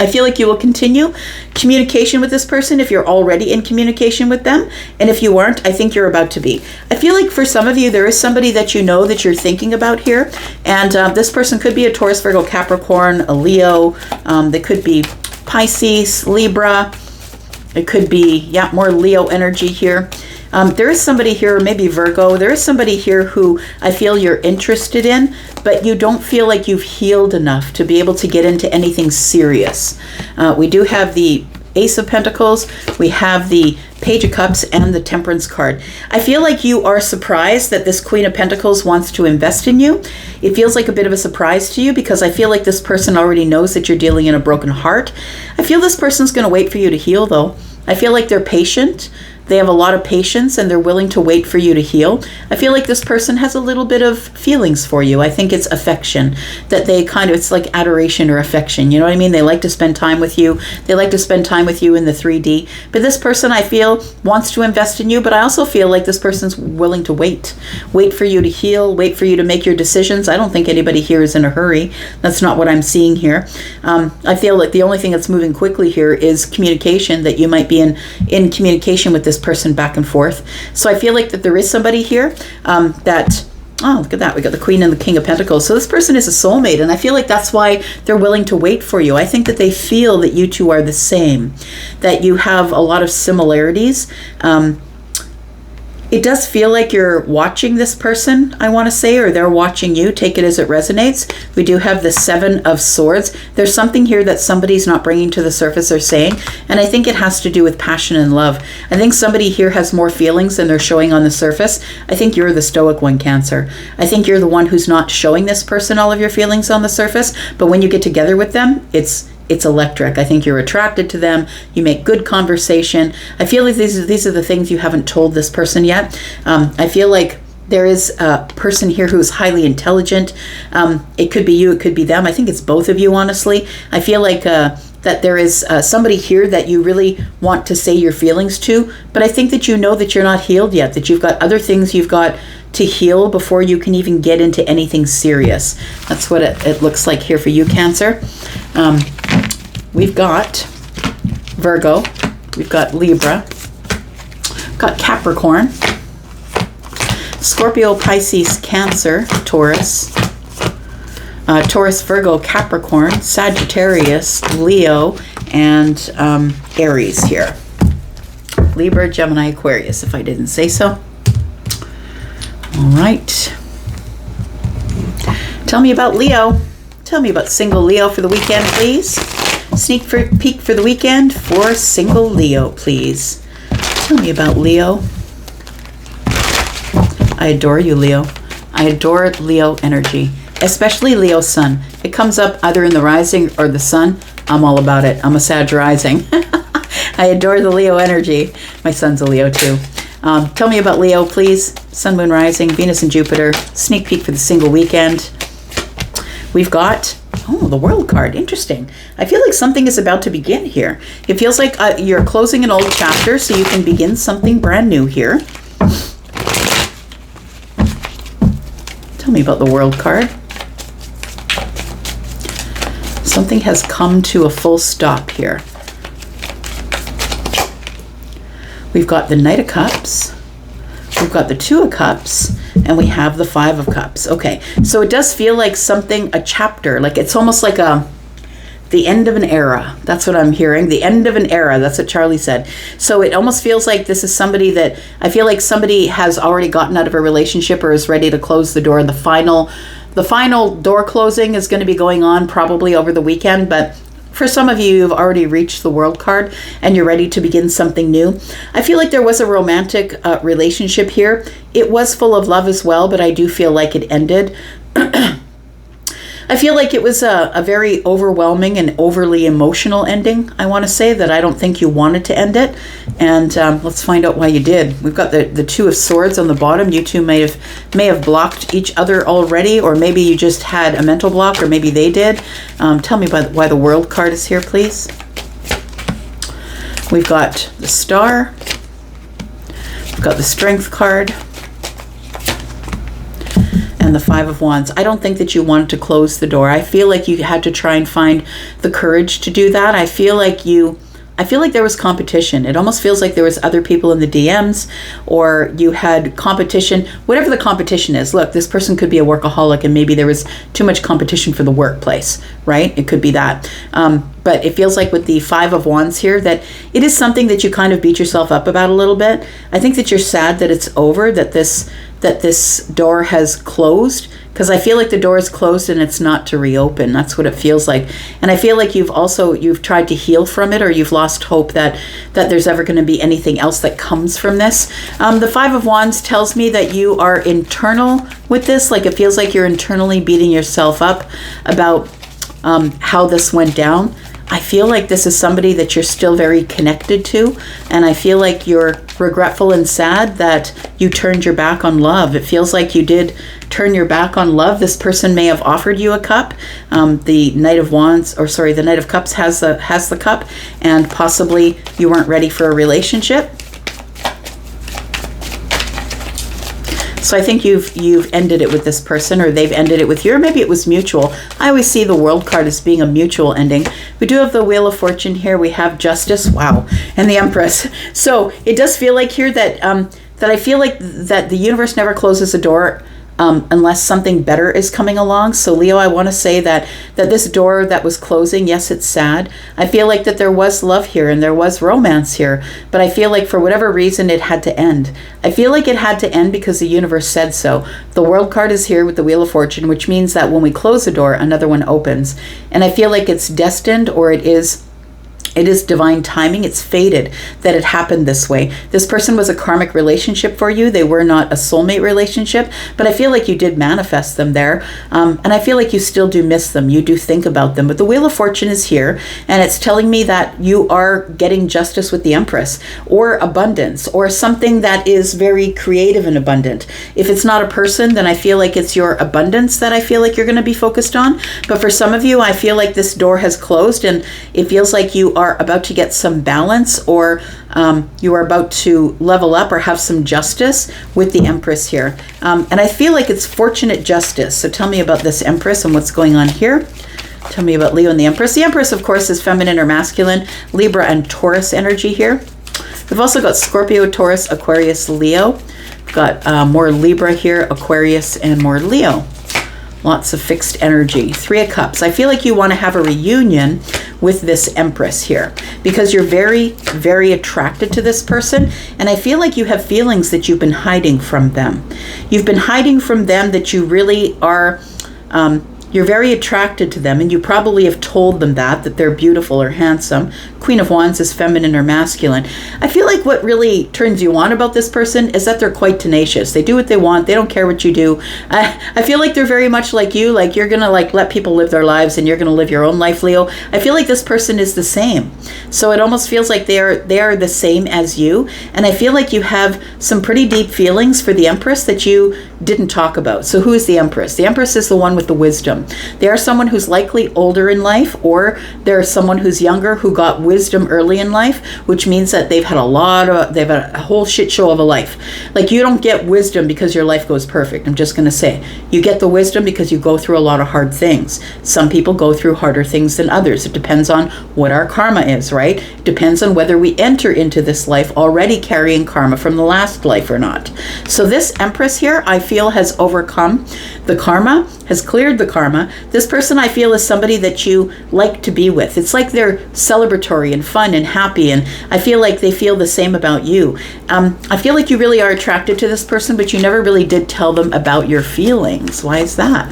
I feel like you will continue communication with this person if you're already in communication with them. And if you aren't, I think you're about to be. I feel like for some of you, there is somebody that you know that you're thinking about here. And this person could be a Taurus, Virgo, Capricorn, a Leo. They could be Pisces, Libra. It could be, more Leo energy here. There is somebody here, maybe Virgo, there is somebody here who I feel you're interested in, but you don't feel like you've healed enough to be able to get into anything serious. We do have the Ace of Pentacles, we have the Page of Cups, and the Temperance card. I feel like you are surprised that this Queen of Pentacles wants to invest in you. It feels like a bit of a surprise to you, because I feel like this person already knows that you're dealing in a broken heart. I feel this person's going to wait for you to heal, though. I feel like they're patient. They have a lot of patience and they're willing to wait for you to heal. I feel like this person has a little bit of feelings for you. I think it's affection, that they kind of, it's like adoration or affection. You know what I mean? They like to spend time with you. They like to spend time with you in the 3D. But this person, I feel, wants to invest in you, but I also feel like this person's willing to wait for you to heal, wait for you to make your decisions. I don't think anybody here is in a hurry. That's not what I'm seeing here. I feel like the only thing that's moving quickly here is communication, that you might be in communication with this person back and forth. So I feel like that there is somebody here that, oh, look at that. We got the Queen and the King of Pentacles. So this person is a soulmate, and I feel like that's why they're willing to wait for you. I think that they feel that you two are the same, that you have a lot of similarities. It does feel like you're watching this person, I want to say, or they're watching you. Take it as it resonates. We do have the 7 of Swords. There's something here that somebody's not bringing to the surface or saying, and I think it has to do with passion and love. I think somebody here has more feelings than they're showing on the surface. I think you're the stoic one, Cancer. I think you're the one who's not showing this person all of your feelings on the surface, but when you get together with them, it's electric. I think you're attracted to them. You make good conversation. I feel like these are the things you haven't told this person yet. I feel like there is a person here who is highly intelligent. It could be you, it could be them. I think it's both of you, honestly. I feel like that there is somebody here that you really want to say your feelings to, but I think that you know that you're not healed yet, that you've got other things you've got to heal before you can even get into anything serious. That's what it looks like here for you, Cancer. We've got Virgo, we've got Libra, we've got Capricorn, Scorpio, Pisces, Cancer, Taurus, Taurus, Virgo, Capricorn, Sagittarius, Leo, and Aries here. Libra, Gemini, Aquarius, if I didn't say so. All right. Tell me about Leo. Tell me about single Leo for the weekend, please. Sneak peek for the weekend for single Leo, please. Tell me about Leo. I adore you, Leo. I adore Leo energy, especially Leo sun. It comes up either in the rising or the sun. I'm all about it. I'm a Sag rising. I adore the Leo energy. My son's a Leo too. Tell me about Leo, please. Sun, Moon, Rising, Venus and Jupiter. Sneak peek for the single weekend. We've got, oh, the World card. Interesting. I feel like something is about to begin here. It feels like you're closing an old chapter so you can begin something brand new here. Tell me about the World card. Something has come to a full stop here. We've got the Knight of Cups, we've got the 2 of Cups, and we have the 5 of Cups. Okay, so it does feel like something, a chapter, like it's almost like the end of an era. That's what I'm hearing, the end of an era. That's what Charlie said. So it almost feels like this is somebody that, I feel like somebody has already gotten out of a relationship or is ready to close the door. The final door closing is going to be going on probably over the weekend, but for some of you, you've already reached the World card and you're ready to begin something new. I feel like there was a romantic relationship here. It was full of love as well, but I do feel like it ended. I feel like it was a very overwhelming and overly emotional ending. I want to say that I don't think you wanted to end it. And let's find out why you did. We've got the 2 of Swords on the bottom. You two may have blocked each other already, or maybe you just had a mental block, or maybe they did. Tell me why the World card is here, please. We've got the Star. We've got the Strength card. And the 5 of Wands. I don't think that you wanted to close the door. I feel like you had to try and find the courage to do that. I feel like there was competition. It almost feels like there was other people in the DMs, or you had competition, whatever the competition is. Look, this person could be a workaholic and maybe there was too much competition for the workplace, right? It could be that. But it feels like with the 5 of Wands here that it is something that you kind of beat yourself up about a little bit. I think that you're sad that it's over, that this door has closed, because I feel like the door is closed and it's not to reopen. That's what it feels like. And I feel like you've tried to heal from it, or you've lost hope that there's ever going to be anything else that comes from this. The 5 of Wands tells me that you are internal with this. Like it feels like you're internally beating yourself up about how this went down. I feel like this is somebody that you're still very connected to, and I feel like you're regretful and sad that you turned your back on love. It feels like you did turn your back on love. This person may have offered you a cup. The Knight of Wands, or sorry, the Knight of Cups has the cup, and possibly you weren't ready for a relationship. So I think you've ended it with this person, or they've ended it with you, or maybe it was mutual. I always see the World card as being a mutual ending. We do have the Wheel of Fortune here. We have Justice, wow, and the Empress. So it does feel like here that that I feel like that the universe never closes a door unless something better is coming along. So Leo, I want to say that this door that was closing, yes, it's sad. I feel like that there was love here and there was romance here, but I feel like for whatever reason it had to end. I feel like it had to end because the universe said so. The World card is here with the Wheel of Fortune, which means that when we close a door, another one opens. And I feel like it's destined, or it is divine timing. It's fated that it happened this way. This person was a karmic relationship for you. They were not a soulmate relationship, but I feel like you did manifest them there. And I feel like you still do miss them. You do think about them. But the Wheel of Fortune is here, and it's telling me that you are getting justice with the Empress, or abundance, or something that is very creative and abundant. If it's not a person, then I feel like it's your abundance that I feel like you're going to be focused on. But for some of you, I feel like this door has closed, and it feels like you are about to get some balance, or you are about to level up or have some justice with the Empress here. And I feel like it's fortunate justice. So tell me about this Empress and what's going on here. Tell me about Leo and the Empress. The Empress, of course, is feminine or masculine, Libra and Taurus energy here. We've also got Scorpio, Taurus, Aquarius, Leo. We've got more Libra here, Aquarius, and more Leo. Lots of fixed energy. Three of Cups. I feel like you want to have a reunion with this Empress here because you're very, very attracted to this person. And I feel like you have feelings that you've been hiding from them. You've been hiding from them that you really are, you're very attracted to them, and you probably have told them that they're beautiful or handsome. Queen of Wands is feminine or masculine. I feel like what really turns you on about this person is that they're quite tenacious. They do what they want. They don't care what you do. I feel like they're very much like you. Like you're going to let people live their lives and you're going to live your own life, Leo. I feel like this person is the same. So it almost feels like they are the same as you. And I feel like you have some pretty deep feelings for the Empress that you didn't talk about. So who is the Empress? The Empress is the one with the wisdom. They are someone who's likely older in life, or they're someone who's younger who got wisdom early in life, which means that they've had a whole shit show of a life. Like you don't get wisdom because your life goes perfect. I'm just going to say, you get the wisdom because you go through a lot of hard things. Some people go through harder things than others. It depends on what our karma is, right? It depends on whether we enter into this life already carrying karma from the last life or not. So this Empress here, I feel, has overcome the karma, has cleared the karma. This person, I feel, is somebody that you like to be with. It's like they're celebratory and fun and happy, and I feel like they feel the same about you. I feel like you really are attracted to this person, but you never really did tell them about your feelings. Why is that?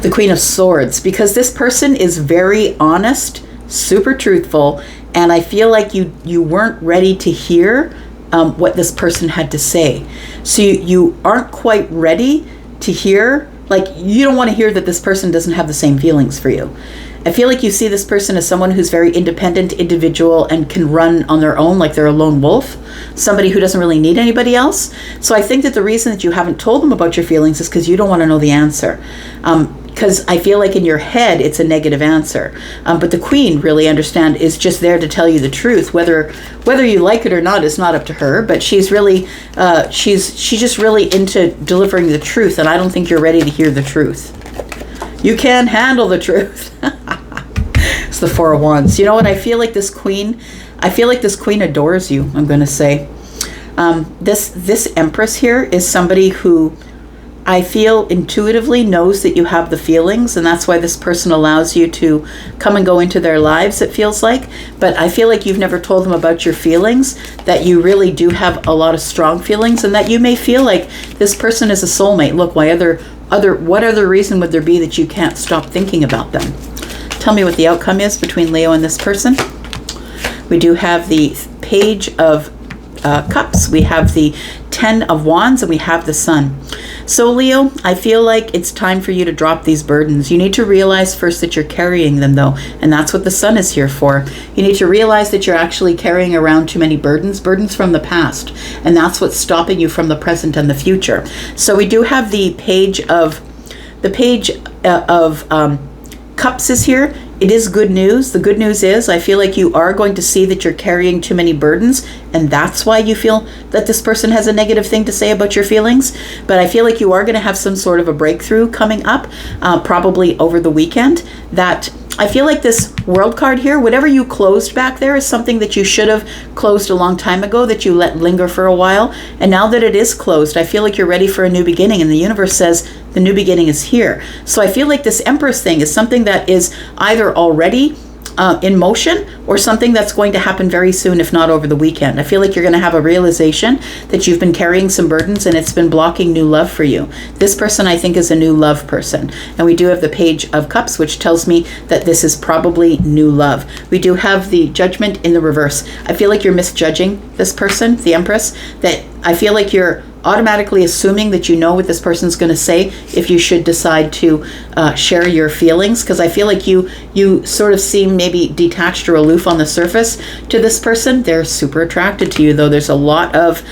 The Queen of Swords, because this person is very honest, super truthful, and I feel like you weren't ready to hear what this person had to say. So you aren't quite ready to hear, like you don't want to hear that this person doesn't have the same feelings for you. I feel like you see this person as someone who's very independent, individual, and can run on their own, like they're a lone wolf, somebody who doesn't really need anybody else. So I think that the reason that you haven't told them about your feelings is because you don't want to know the answer. Because I feel like in your head, it's a negative answer. But the Queen, really understand, is just there to tell you the truth. Whether you like it or not is not up to her, but she's really, she's just really into delivering the truth, and I don't think you're ready to hear the truth. You can't handle the truth. It's the Four of Wands. You know what? I feel like this Queen adores you, I'm going to say. This Empress here is somebody who I feel intuitively knows that you have the feelings, and that's why this person allows you to come and go into their lives, it feels like. But I feel like you've never told them about your feelings, that you really do have a lot of strong feelings, and that you may feel like this person is a soulmate. Look, what other reason would there be that you can't stop thinking about them? Tell me what the outcome is between Leo and this person. We do have the Page of Cups, we have the Ten of Wands, and we have the Sun. So Leo, I feel like it's time for you to drop these burdens. You need to realize first that you're carrying them though, and that's what the sun is here for. You need to realize that you're actually carrying around too many burdens from the past, and that's what's stopping you from the present and the future. So we do have the page of Cups is here. It is good news. The good news is I feel like you are going to see that you're carrying too many burdens, and that's why you feel that this person has a negative thing to say about your feelings. But I feel like you are going to have some sort of a breakthrough coming up, probably over the weekend. That I feel like this world card here, whatever you closed back there is something that you should have closed a long time ago, that you let linger for a while. And now that it is closed, I feel like you're ready for a new beginning. And the universe says the new beginning is here. So I feel like this Empress thing is something that is either already in motion or something that's going to happen very soon, if not over the weekend. I feel like you're going to have a realization that you've been carrying some burdens and it's been blocking new love for you. This person, I think, is a new love person. And we do have the Page of Cups, which tells me that this is probably new love. We do have the Judgment in the reverse. I feel like you're misjudging this person, the Empress, that I feel like you're automatically assuming that you know what this person's going to say if you should decide to share your feelings, because I feel like you sort of seem maybe detached or aloof on the surface to this person. They're super attracted to you though. There's a lot of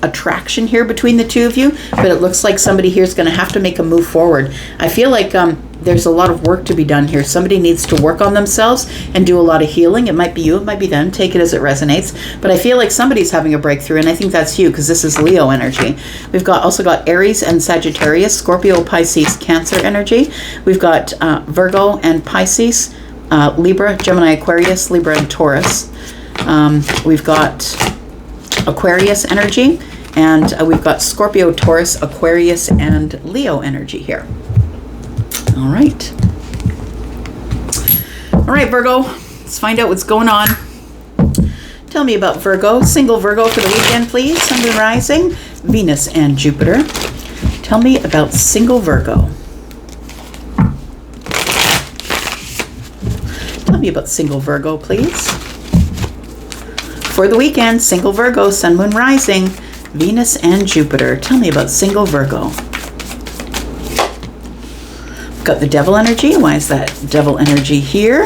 attraction here between the two of you, but it looks like somebody here is going to have to make a move forward. I feel like there's a lot of work to be done here. Somebody needs to work on themselves and do a lot of healing. It might be you, it might be them. Take it as it resonates. But I feel like somebody's having a breakthrough, and I think that's you, because this is Leo energy. We've also got Aries and Sagittarius, Scorpio, Pisces, Cancer energy. We've got Virgo and Pisces, Libra, Gemini, Aquarius, Libra, and Taurus. We've got Aquarius energy, and we've got Scorpio, Taurus, Aquarius, and Leo energy here. All right. All right, Virgo, let's find out what's going on. Tell me about Virgo. Single Virgo for the weekend, please. Sun, Moon, Rising, Venus, and Jupiter. Tell me about single Virgo. Tell me about single Virgo, please. For the weekend, single Virgo, Sun, Moon, Rising, Venus, and Jupiter. Tell me about single Virgo. Got the Devil energy. Why is that Devil energy here?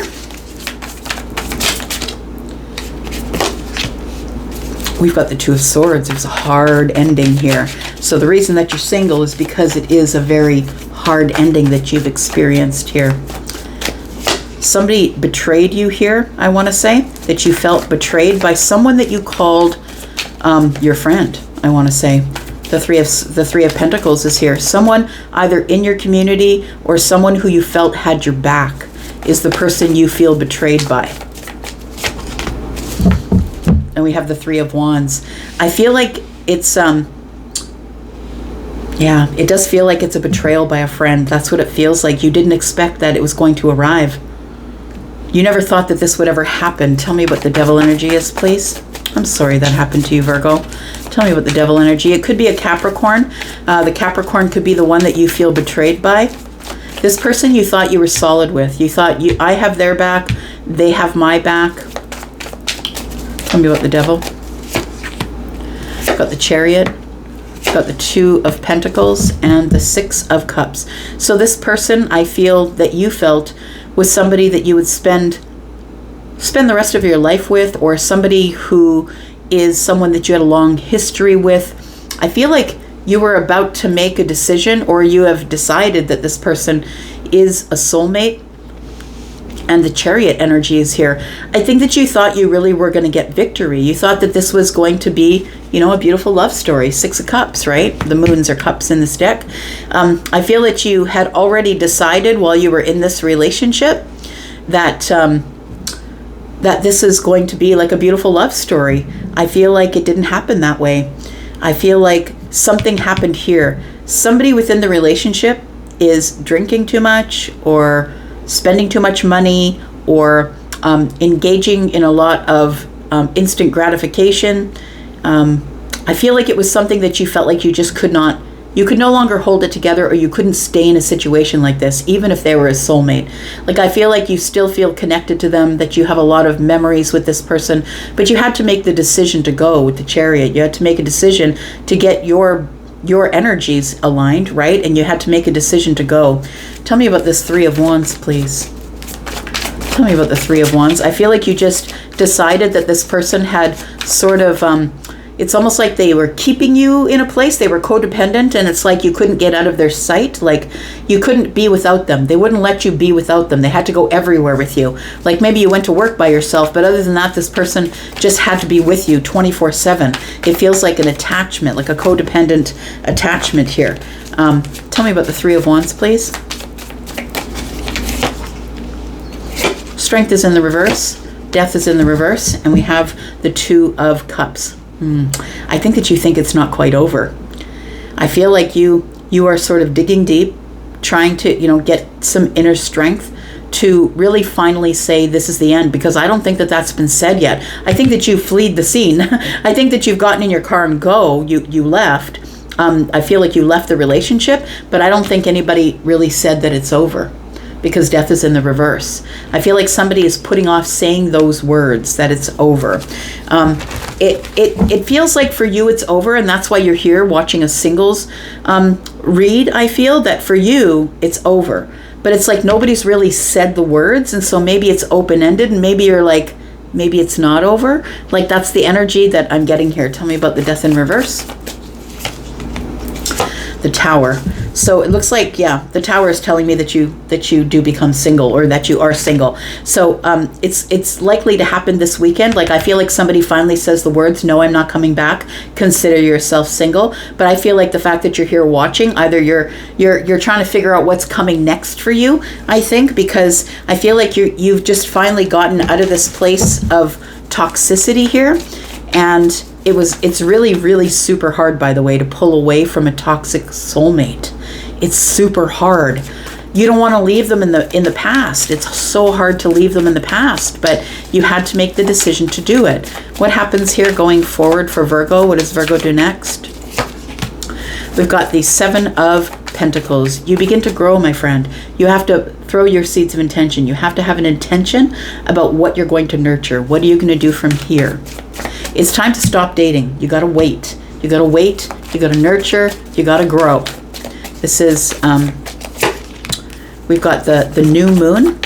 We've got the Two of Swords. It was a hard ending here. So the reason that you're single is because it is a very hard ending that you've experienced here. Somebody betrayed you here, I want to say, that you felt betrayed by someone that you called your friend, I want to say. The Three of Pentacles is here. Someone either in your community or someone who you felt had your back is the person you feel betrayed by. And we have the Three of Wands. I feel like it's, yeah, it does feel like it's a betrayal by a friend. That's what it feels like. You didn't expect that it was going to arrive. You never thought that this would ever happen. Tell me what the Devil energy is, please. I'm sorry that happened to you, Virgo. Tell me about the Devil energy. It could be a Capricorn. The Capricorn could be the one that you feel betrayed by. This person you thought you were solid with. You thought, I have their back, they have my back. Tell me about the Devil. Got the Chariot. Got the Two of Pentacles and the Six of Cups. So this person, I feel that you felt, was somebody that you would spend the rest of your life with, or somebody who is someone that you had a long history with. I feel like you were about to make a decision, or you have decided that this person is a soulmate. And the Chariot energy is here. I think that you thought you really were going to get victory. You thought that this was going to be, a beautiful love story. Six of Cups, right? The moons are cups in this deck. I feel that you had already decided while you were in this relationship that that this is going to be like a beautiful love story. I feel like it didn't happen that way. I feel like something happened here. Somebody within the relationship is drinking too much, or spending too much money, or engaging in a lot of instant gratification. I feel like it was something that you felt like you just could no longer hold it together, or you couldn't stay in a situation like this, even if they were a soulmate. Like, I feel like you still feel connected to them, that you have a lot of memories with this person, but you had to make the decision to go with the Chariot. You had to make a decision to get your your energies aligned, right? And you had to make a decision to go. Tell me about this Three of Wands, please. Tell me about the Three of Wands. I feel like you just decided that this person had sort of, it's almost like they were keeping you in a place. They were codependent, and it's like you couldn't get out of their sight. Like you couldn't be without them. They wouldn't let you be without them. They had to go everywhere with you. Like maybe you went to work by yourself, but other than that, this person just had to be with you 24/7. It feels like an attachment, like a codependent attachment here. Tell me about the Three of Wands, please. Strength is in the reverse. Death is in the reverse. And we have the Two of Cups. I think that you think it's not quite over. I feel like you are sort of digging deep, trying to, get some inner strength to really finally say this is the end, because I don't think that that's been said yet. I think that you fled the scene. I think that you've gotten in your car and you left. I feel like you left the relationship, but I don't think anybody really said that it's over, because death is in the reverse. I feel like somebody is putting off saying those words, that it's over. It feels like for you it's over, and that's why you're here watching a singles read. I feel that for you it's over, but it's like nobody's really said the words, and so maybe it's open-ended, and maybe you're like, maybe it's not over. Like that's the energy that I'm getting here. Tell me about the Death in reverse. The Tower. So it looks like, yeah, the Tower is telling me that you do become single, or that you are single. So it's likely to happen this weekend. Like I feel like somebody finally says the words, "No, I'm not coming back. Consider yourself single." But I feel like the fact that you're here watching, either you're trying to figure out what's coming next for you. I think because I feel like you've just finally gotten out of this place of toxicity here, and it's really, really super hard, by the way, to pull away from a toxic soulmate. It's super hard. You don't want to leave them in the past. It's so hard to leave them in the past, but you had to make the decision to do it. What happens here going forward for Virgo? What does Virgo do next? We've got the Seven of Pentacles. You begin to grow, my friend. You have to throw your seeds of intention. You have to have an intention about what you're going to nurture. What are you going to do from here? It's time to stop dating. You got to wait. You got to wait. You got to nurture. You got to grow. This is, we've got the new moon.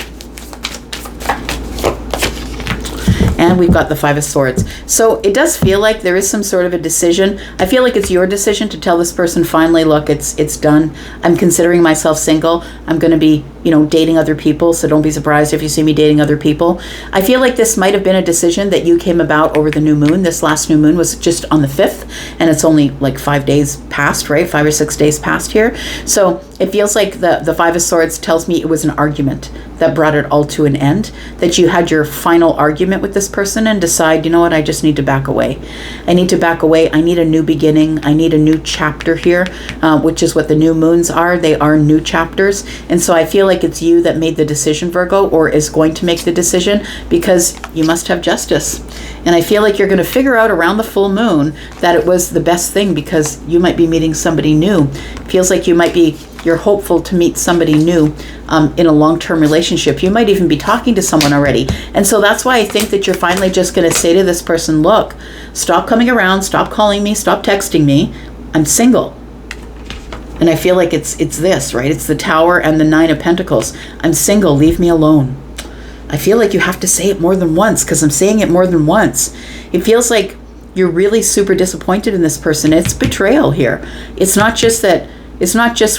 And we've got the Five of Swords. So it does feel like there is some sort of a decision. I feel like it's your decision to tell this person, finally, look, it's done. I'm considering myself single. I'm going to be, dating other people. So don't be surprised if you see me dating other people. I feel like this might have been a decision that you came about over the new moon. This last new moon was just on the 5th, and it's only like 5 days past, right? 5 or 6 days past here. So it feels like the Five of Swords tells me it was an argument that brought it all to an end, that you had your final argument with this person and decide, you know what, I just need to back away. I need to back away. I need a new beginning. I need a new chapter here, which is what the new moons are. They are new chapters. And so I feel like it's you that made the decision, Virgo, or is going to make the decision, because you must have justice. And I feel like you're going to figure out around the full moon that it was the best thing, because you might be meeting somebody new. It feels like you're hopeful to meet somebody new in a long-term relationship. You might even be talking to someone already. And so that's why I think that you're finally just going to say to this person, look, stop coming around, stop calling me, stop texting me. I'm single. And I feel like it's this, right? It's the Tower and the Nine of Pentacles. I'm single, leave me alone. I feel like you have to say it more than once, because I'm saying it more than once. It feels like you're really super disappointed in this person. It's betrayal here. It's not just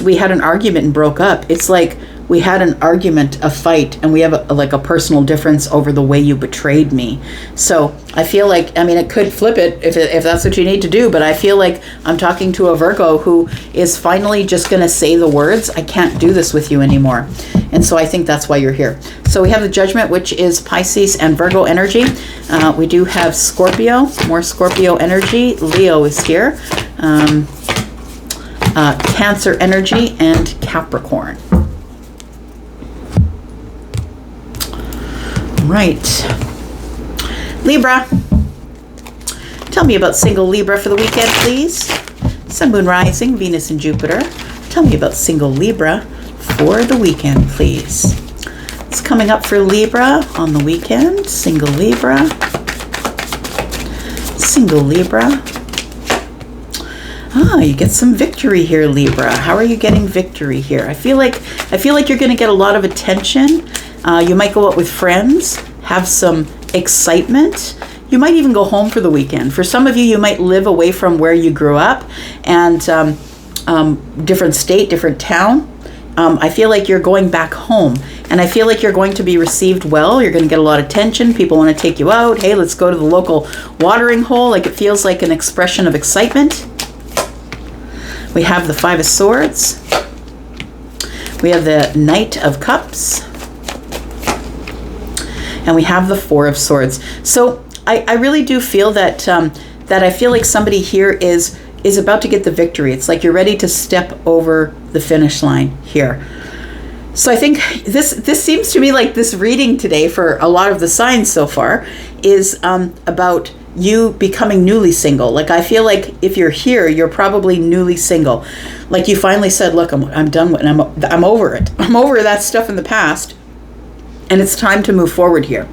we had an argument and broke up. It's like we had an argument, a fight, and we have a personal difference over the way you betrayed me. So I feel like, it could flip it if that's what you need to do, but I feel like I'm talking to a Virgo who is finally just going to say the words, I can't do this with you anymore. And so I think that's why you're here. So we have the Judgment, which is Pisces and Virgo energy. We do have Scorpio, more Scorpio energy. Leo is here. Cancer energy, and Capricorn. Right. Libra. Tell me about single Libra for the weekend, please. Sun, Moon, Rising, Venus, and Jupiter. Tell me about single Libra for the weekend, please. It's coming up for Libra on the weekend. Single Libra. Single Libra. You get some victory here, Libra. How are you getting victory here? I feel like you're going to get a lot of attention. You might go out with friends, have some excitement. You might even go home for the weekend. For some of you, you might live away from where you grew up, and different state, different town. I feel like you're going back home, and I feel like you're going to be received well. You're going to get a lot of attention. People want to take you out. Hey, let's go to the local watering hole. Like, it feels like an expression of excitement. We have the Five of Swords. We have the Knight of Cups. And we have the Four of Swords. So I really do feel that that I feel like somebody here is about to get the victory. It's like you're ready to step over the finish line here. So I think this seems to me like this reading today for a lot of the signs so far is about you becoming newly single. Like, I feel like if you're here, you're probably newly single. Like, you finally said, look, I'm done with it. I'm over it. I'm over that stuff in the past. And it's time to move forward here.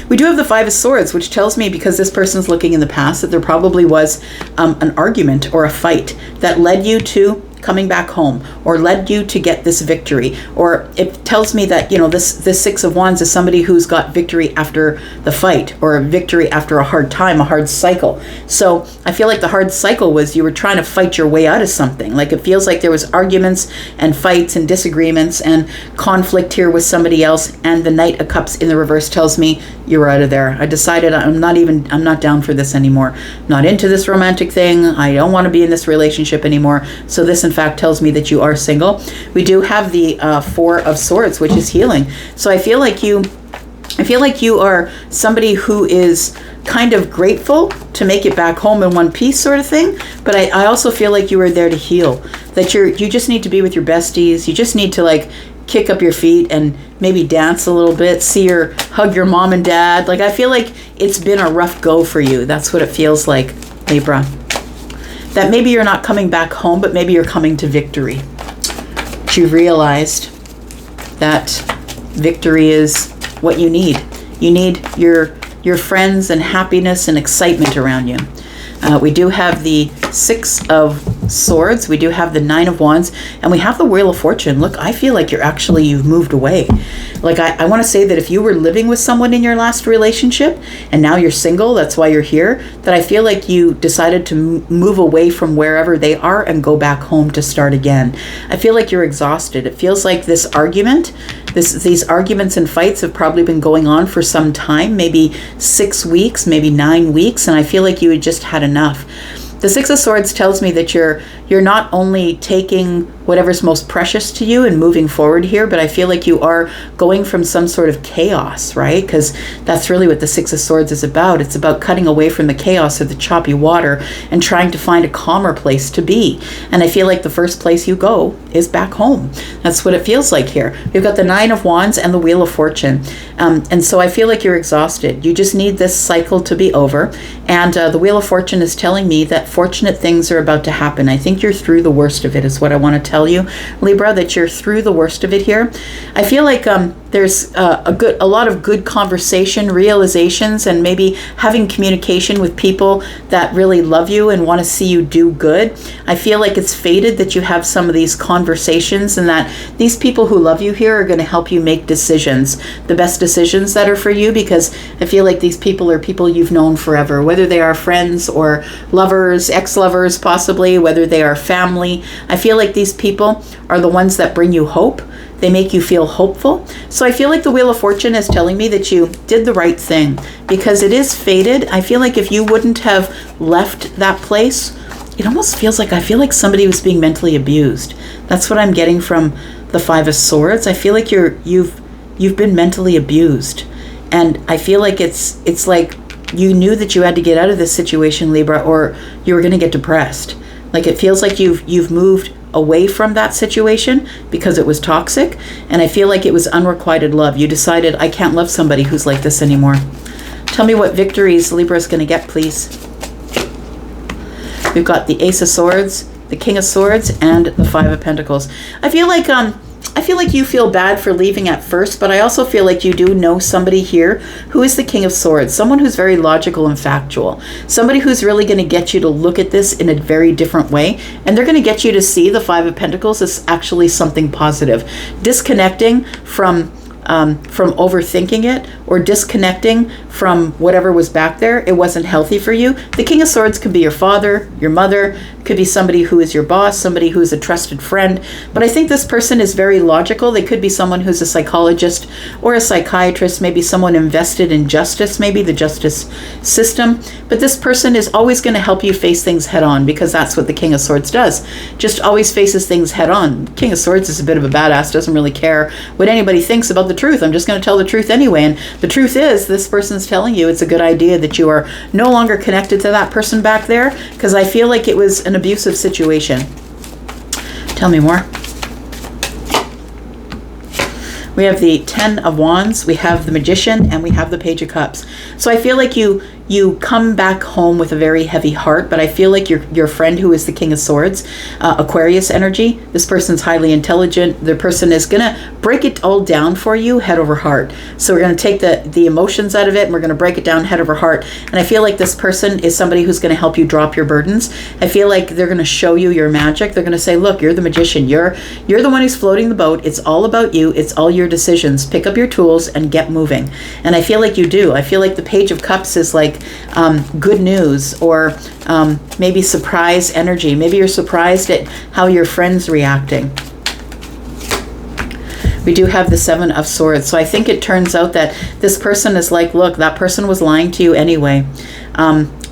We do have the Five of Swords, which tells me, because this person's looking in the past, that there probably was an argument or a fight that led you to coming back home, or led you to get this victory. Or it tells me that, you know, this Six of Wands is somebody who's got victory after the fight, or a victory after a hard time, a hard cycle. So I feel like the hard cycle was you were trying to fight your way out of something. Like, it feels like there was arguments and fights and disagreements and conflict here with somebody else. And the Knight of Cups in the reverse tells me you're out of there. I decided I'm not down for this anymore. Not into this romantic thing. I don't want to be in this relationship anymore. So this, in fact, tells me that you are single. We do have the Four of Swords, which is healing. So I feel like you are somebody who is kind of grateful to make it back home in one piece, sort of thing. But I also feel like you are there to heal. That you just need to be with your besties. You just need to, like, kick up your feet and maybe dance a little bit, hug your mom and dad. Like, I feel like it's been a rough go for you. That's what it feels like, Libra. That maybe you're not coming back home, but maybe you're coming to victory. But you've realized that victory is what you need. You need your friends and happiness and excitement around you. We do have the Six of Swords. We do have the Nine of Wands, and we have the Wheel of Fortune. Look, I feel like you've moved away. Like, I want to say that if you were living with someone in your last relationship and now you're single, that's why you're here, that I feel like you decided to move away from wherever they are and go back home to start again. I feel like you're exhausted. It feels like these arguments and fights have probably been going on for some time, maybe 6 weeks, maybe 9 weeks, and I feel like you had just had enough. The Six of Swords tells me that you're not only taking whatever's most precious to you and moving forward here, but I feel like you are going from some sort of chaos, right? Because that's really what the Six of Swords is about. It's about cutting away from the chaos of the choppy water and trying to find a calmer place to be. And I feel like the first place you go is back home. That's what it feels like here. We've got the Nine of Wands and the Wheel of Fortune. And so I feel like you're exhausted. You just need this cycle to be over. And the Wheel of Fortune is telling me that fortunate things are about to happen. I think you're through the worst of it, is what I want to tell you, Libra, that you're through the worst of it here. I feel like there's a lot of good conversation, realizations, and maybe having communication with people that really love you and want to see you do good. I feel like it's fated that you have some of these conversations, and that these people who love you here are going to help you make decisions, the best decisions that are for you, because I feel like these people are people you've known forever, whether they are friends or lovers, ex-lovers possibly, whether they are family. I feel like these people are the ones that bring you hope. They make you feel hopeful. So I feel like the Wheel of Fortune is telling me that you did the right thing, because it is fated. I feel like if you wouldn't have left that place, it almost feels like, I feel like somebody was being mentally abused. That's what I'm getting from the Five of Swords. I feel like you've been mentally abused. And I feel like it's like you knew that you had to get out of this situation, Libra, or you were going to get depressed. Like, it feels like you've moved away from that situation because it was toxic, and I feel like it was unrequited love. You decided, I can't love somebody who's like this anymore. Tell me what victories Libra is going to get, please. We've got the Ace of Swords, the King of Swords, and the Five of Pentacles. I feel like I feel like you feel bad for leaving at first, but I also feel like you do know somebody here who is the King of Swords, someone who's very logical and factual, somebody who's really going to get you to look at this in a very different way, and they're going to get you to see the Five of Pentacles as actually something positive. Disconnecting from overthinking it, or disconnecting from whatever was back there, it wasn't healthy for you. The King of Swords could be your father, your mother, could be somebody who is your boss, somebody who is a trusted friend. But I think this person is very logical. They could be someone who's a psychologist or a psychiatrist, maybe someone invested in justice, maybe the justice system. But this person is always going to help you face things head on, because that's what the King of Swords does. Just always faces things head on. King of Swords is a bit of a badass, doesn't really care what anybody thinks about the truth. I'm just going to tell the truth anyway. And the truth is, this person's telling you it's a good idea that you are no longer connected to that person back there, because I feel like it was an abusive situation. Tell me more. We have the Ten of Wands, we have the Magician, and we have the Page of Cups. So I feel like you come back home with a very heavy heart, but I feel like your friend who is the King of Swords, Aquarius energy, this person's highly intelligent. The person is going to break it all down for you head over heart. So we're going to take the emotions out of it, and we're going to break it down head over heart. And I feel like this person is somebody who's going to help you drop your burdens. I feel like they're going to show you your magic. They're going to say, look, you're the magician. You're the one who's floating the boat. It's all about you. It's all your decisions. Pick up your tools and get moving. And I feel like you do. I feel like the Page of Cups is like good news, or maybe surprise energy. Maybe you're surprised at how your friend's reacting. We do have the Seven of Swords. So I think it turns out that this person is like, look, that person was lying to you anyway.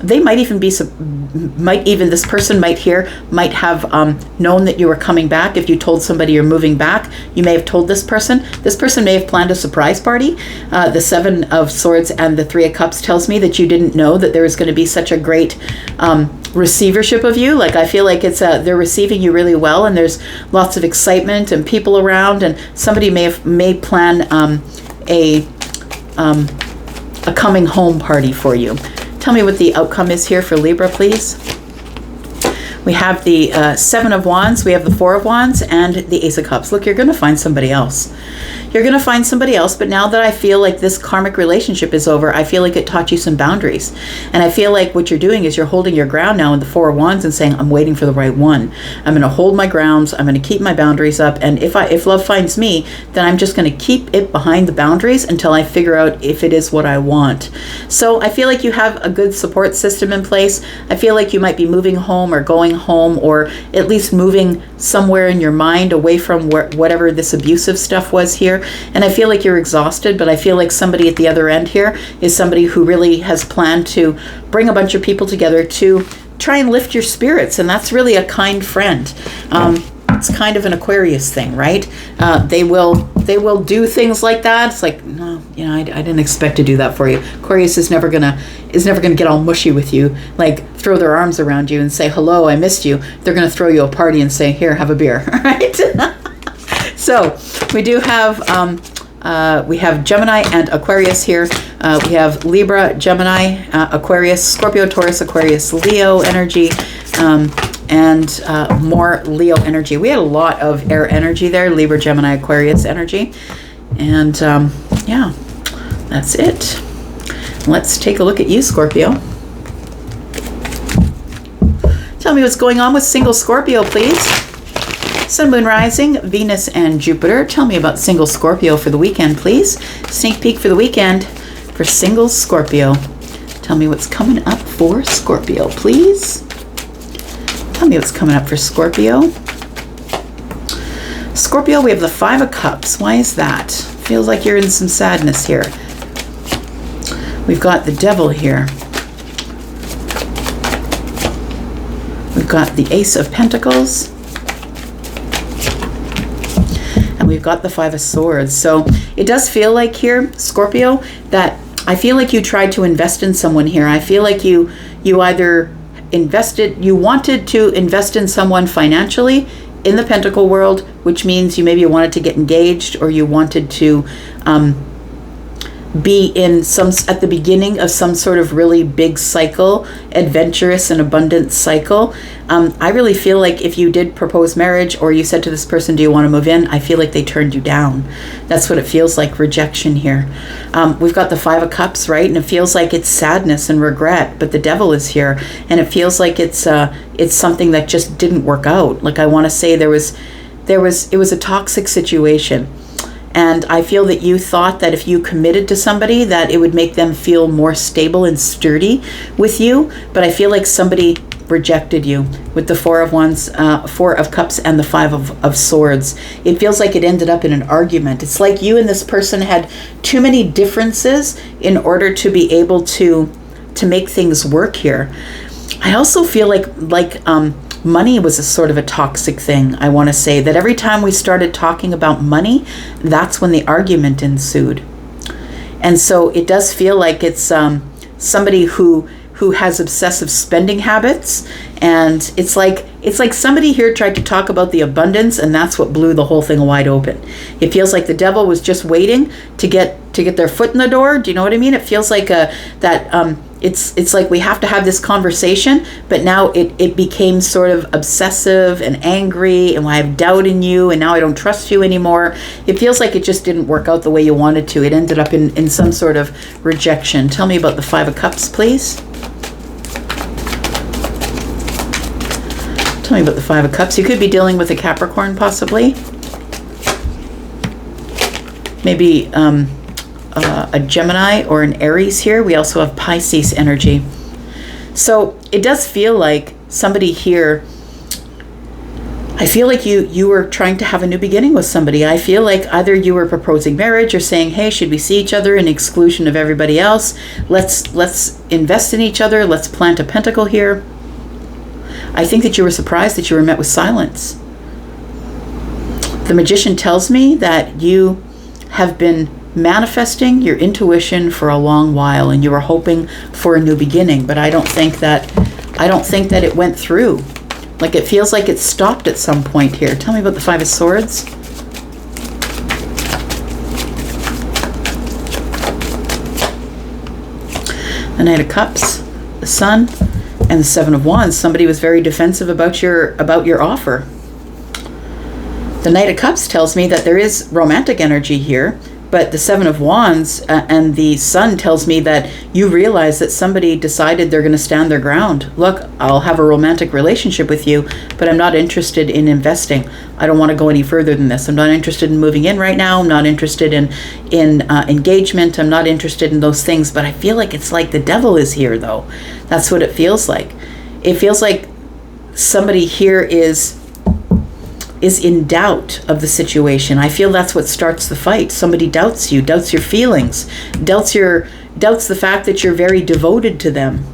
They might even be, this person might have known that you were coming back. If you told somebody you're moving back, you may have told this person. This person may have planned a surprise party. The Seven of Swords and the Three of Cups tells me that you didn't know that there was going to be such a great receivership of you. Like, I feel like they're receiving you really well, and there's lots of excitement and people around, and somebody may plan a coming home party for you. Tell me what the outcome is here for Libra, please. We have the Seven of Wands, we have the Four of Wands, and the Ace of Cups. Look, you're going to find somebody else. You're going to find somebody else, but now that I feel like this karmic relationship is over, I feel like it taught you some boundaries. And I feel like what you're doing is you're holding your ground now in the Four of Wands and saying, I'm waiting for the right one. I'm going to hold my grounds. I'm going to keep my boundaries up. And if love finds me, then I'm just going to keep it behind the boundaries until I figure out if it is what I want. So I feel like you have a good support system in place. I feel like you might be moving home or going home, or at least moving somewhere in your mind away from whatever this abusive stuff was here. And I feel like you're exhausted, but I feel like somebody at the other end here is somebody who really has planned to bring a bunch of people together to try and lift your spirits. And that's really a kind friend. It's kind of an Aquarius thing, right? They will do things like that. It's like, no, I didn't expect to do that for you. Aquarius is never gonna get all mushy with you, like throw their arms around you and say, hello, I missed you. They're gonna throw you a party and say, here, have a beer, right? So we do have we have Gemini and Aquarius here. We have Libra, Gemini, Aquarius, Scorpio, Taurus, Aquarius, Leo energy, and more Leo energy. We had a lot of air energy there, Libra, Gemini, Aquarius energy. And yeah, that's it. Let's take a look at you, Scorpio. Tell me what's going on with single Scorpio, please. Sun, Moon, Rising, Venus, and Jupiter. Tell me about single Scorpio for the weekend, please. Sneak peek for the weekend for single Scorpio. Tell me what's coming up for Scorpio, please. Tell me what's coming up for Scorpio. Scorpio, we have the Five of Cups. Why is that? Feels like you're in some sadness here. We've got the Devil here. We've got the Ace of Pentacles. And we've got the Five of Swords. So it does feel like here, Scorpio, that I feel like you tried to invest in someone here. I feel like you either you wanted to invest in someone financially in the Pentacle world, which means you maybe wanted to get engaged, or you wanted to be in at the beginning of some sort of really big cycle, adventurous and abundant cycle. I really feel like if you did propose marriage, or you said to this person, do you want to move in? I feel like they turned you down. That's what it feels like, rejection here. We've got the 5 of Cups, right? And it feels like it's sadness and regret, but the devil is here. And it feels like it's something that just didn't work out. Like, I want to say it was a toxic situation. And I feel that you thought that if you committed to somebody, that it would make them feel more stable and sturdy with you. But I feel like somebody rejected you with the 4 of Wands, 4 of Cups, and the 5 of Swords. It feels like it ended up in an argument. It's like you and this person had too many differences in order to be able to make things work here. I also feel like money was a sort of a toxic thing. I want to say that every time we started talking about money, that's when the argument ensued. And so it does feel like it's somebody who has obsessive spending habits, and it's like somebody here tried to talk about the abundance, and that's what blew the whole thing wide open. It feels like the devil was just waiting to get their foot in the door. Do you know what I mean? It feels like it's like we have to have this conversation, but now it became sort of obsessive and angry, and I have doubt in you, and now I don't trust you anymore. It feels like it just didn't work out the way you wanted to. It ended up in some sort of rejection. Tell me about the 5 of Cups, please. Tell me about the 5 of Cups. You could be dealing with a Capricorn, possibly. Maybe a Gemini or an Aries here. We also have Pisces energy. So it does feel like somebody here, I feel like you were trying to have a new beginning with somebody. I feel like either you were proposing marriage or saying, hey, should we see each other in exclusion of everybody else? Let's invest in each other. Let's plant a pentacle here. I think that you were surprised that you were met with silence. The Magician tells me that you have been manifesting your intuition for a long while, and you were hoping for a new beginning, but I don't think that it went through. Like, it feels like it stopped at some point here. Tell me about the 5 of Swords. The Knight of Cups, the Sun, and the 7 of Wands. Somebody was very defensive about your offer. The Knight of Cups tells me that there is romantic energy here, but the 7 of Wands and the Sun tells me that you realize that somebody decided they're going to stand their ground. Look, I'll have a romantic relationship with you, but I'm not interested in investing. I don't want to go any further than this. I'm not interested in moving in right now. I'm not interested in engagement. I'm not interested in those things. But I feel like it's like the devil is here, though. That's what it feels like. It feels like somebody here is in doubt of the situation. I feel that's what starts the fight. Somebody doubts you, doubts your feelings, doubts the fact that you're very devoted to them.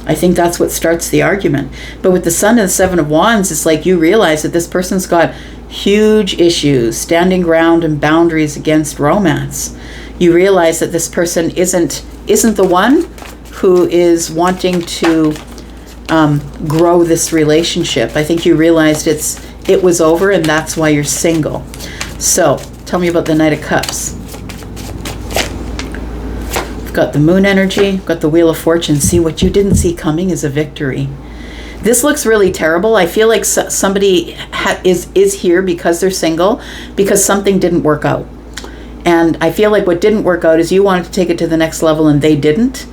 I think that's what starts the argument. But with the Sun and the 7 of Wands, it's like you realize that this person's got huge issues, standing ground and boundaries against romance. You realize that this person isn't the one who is wanting to grow this relationship. I think you realized it was over, and that's why you're single. So tell me about the Knight of Cups. We've got the Moon energy, we've got the Wheel of Fortune. See, what you didn't see coming is a victory. This looks really terrible. I feel like somebody is here because they're single, because something didn't work out. And I feel like what didn't work out is you wanted to take it to the next level and they didn't.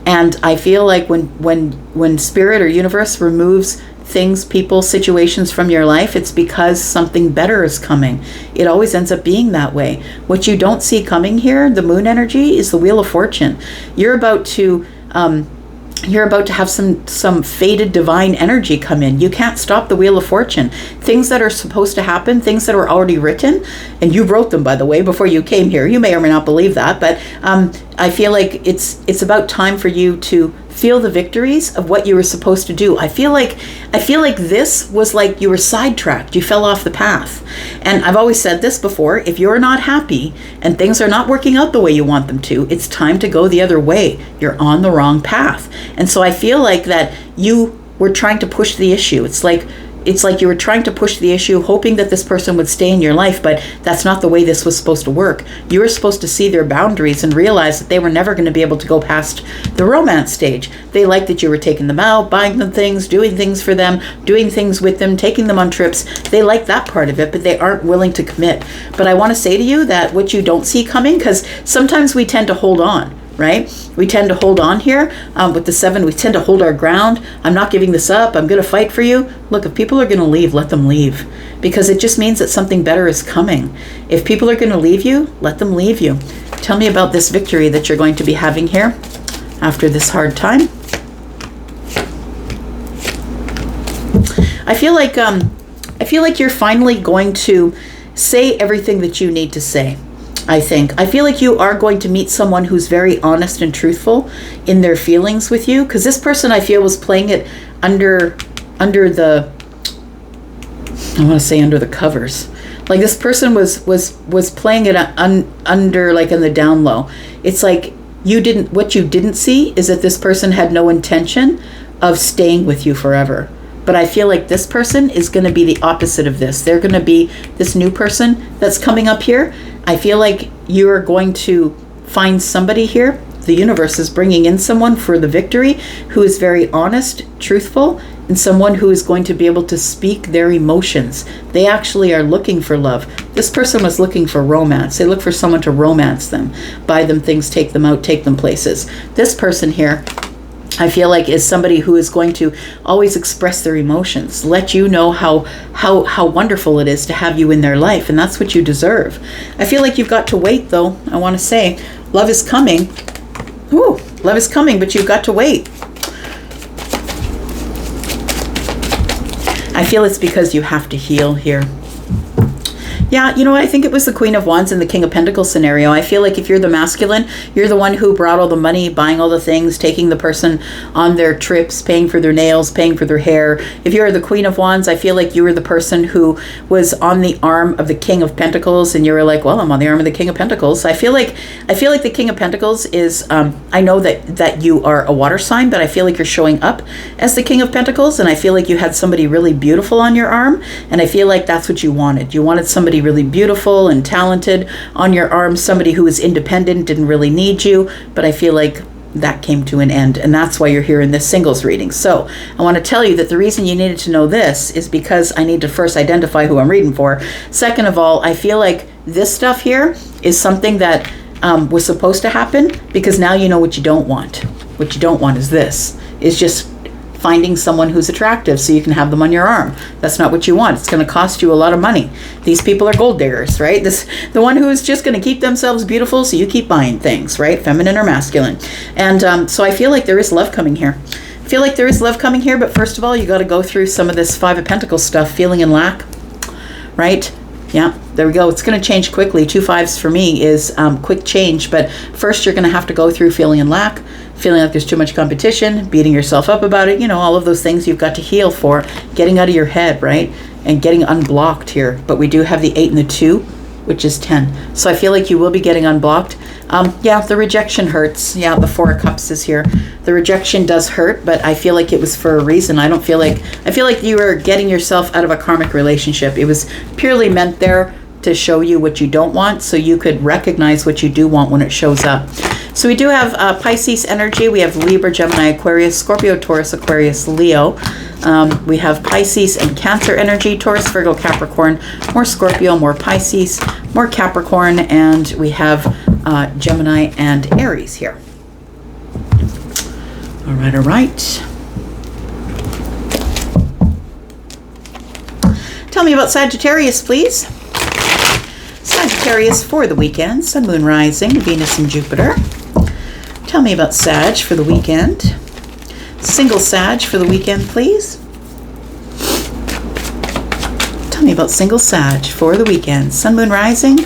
And I feel like when Spirit or Universe removes things, people, situations from your life, it's because something better is coming. It always ends up being that way. What you don't see coming here, the Moon energy, is the Wheel of Fortune. You're about to have some fated divine energy come in. You can't stop the Wheel of Fortune. Things that are supposed to happen, things that are already written, and you wrote them, by the way, before you came here. You may or may not believe that, but I feel like it's about time for you to feel the victories of what you were supposed to do. I feel like this was like you were sidetracked. You fell off the path. And I've always said this before, if you're not happy and things are not working out the way you want them to, it's time to go the other way. You're on the wrong path. And so I feel like that you were trying to push the issue. It's like it's like you were trying to push the issue, hoping that this person would stay in your life, but that's not the way this was supposed to work. You were supposed to see their boundaries and realize that they were never going to be able to go past the romance stage. They liked that you were taking them out, buying them things, doing things for them, doing things with them, taking them on trips. They like that part of it, but they aren't willing to commit. But I want to say to you that what you don't see coming, because sometimes we tend to hold on, right? We tend to hold on here with the 7. We tend to hold our ground. I'm not giving this up. I'm going to fight for you. Look, if people are going to leave, let them leave, because it just means that something better is coming. If people are going to leave you, let them leave you. Tell me about this victory that you're going to be having here after this hard time. I feel like you're finally going to say everything that you need to say. I feel like you are going to meet someone who's very honest and truthful in their feelings with you, because this person, I feel, was playing it under the, I want to say under the covers. Like this person was playing it under, like in the down low. It's like what you didn't see is that this person had no intention of staying with you forever. But I feel like this person is going to be the opposite of this. They're going to be this new person that's coming up here. I feel like you are going to find somebody here. The universe is bringing in someone for the victory who is very honest, truthful, and someone who is going to be able to speak their emotions. They actually are looking for love. This person was looking for romance. They look for someone to romance them, buy them things, take them out, take them places. This person here, I feel like, is somebody who is going to always express their emotions, let you know how wonderful it is to have you in their life, and that's what you deserve. I feel like you've got to wait, though. I want to say love is coming. Ooh, love is coming, but you've got to wait. I feel it's because you have to heal here. Yeah, you know what? I think it was the Queen of Wands and the King of Pentacles scenario. I feel like if you're the masculine, you're the one who brought all the money, buying all the things, taking the person on their trips, paying for their nails, paying for their hair. If you're the Queen of Wands, I feel like you were the person who was on the arm of the King of Pentacles, and you were like, well, I'm on the arm of the King of Pentacles. I feel like the King of Pentacles is, I know that you are a water sign, but I feel like you're showing up as the King of Pentacles, and I feel like you had somebody really beautiful on your arm, and I feel like that's what you wanted. You wanted somebody really beautiful and talented on your arm, somebody who was independent, didn't really need you, but I feel like that came to an end, and that's why you're here in this singles reading. So I want to tell you that the reason you needed to know this is because I need to first identify who I'm reading for. Second of all, I feel like this stuff here is something that was supposed to happen, because now you know what you don't want. What you don't want is this, is just finding someone who's attractive so you can have them on your arm. That's not what you want. It's going to cost you a lot of money. These people are gold diggers, right? The one who's just going to keep themselves beautiful so you keep buying things, right? Feminine or masculine. And so I feel like there is love coming here. I feel like there is love coming here, but first of all, you got to go through some of this 5 of Pentacles stuff, feeling in lack, right? Yeah, there we go. It's going to change quickly. 2 5s for me is quick change, but first you're going to have to go through feeling in lack, feeling like there's too much competition, beating yourself up about it, all of those things you've got to heal for, getting out of your head, right? And getting unblocked here. But we do have the 8 and the 2, which is 10. So I feel like you will be getting unblocked. Yeah, the rejection hurts. Yeah, the 4 of Cups is here. The rejection does hurt, but I feel like it was for a reason. I feel like you were getting yourself out of a karmic relationship. It was purely meant there to show you what you don't want, so you could recognize what you do want when it shows up. So we do have Pisces energy. We have Libra, Gemini, Aquarius, Scorpio, Taurus, Aquarius, Leo. We have Pisces and Cancer energy, Taurus, Virgo, Capricorn, more Scorpio, more Pisces, more Capricorn, and we have Gemini and Aries here. All right. Tell me about Sagittarius, please. Sagittarius for the weekend, Sun, Moon, Rising, Venus, and Jupiter. Tell me about Sag for the weekend. Single Sag for the weekend, please. Tell me about single Sag for the weekend, Sun, Moon, Rising,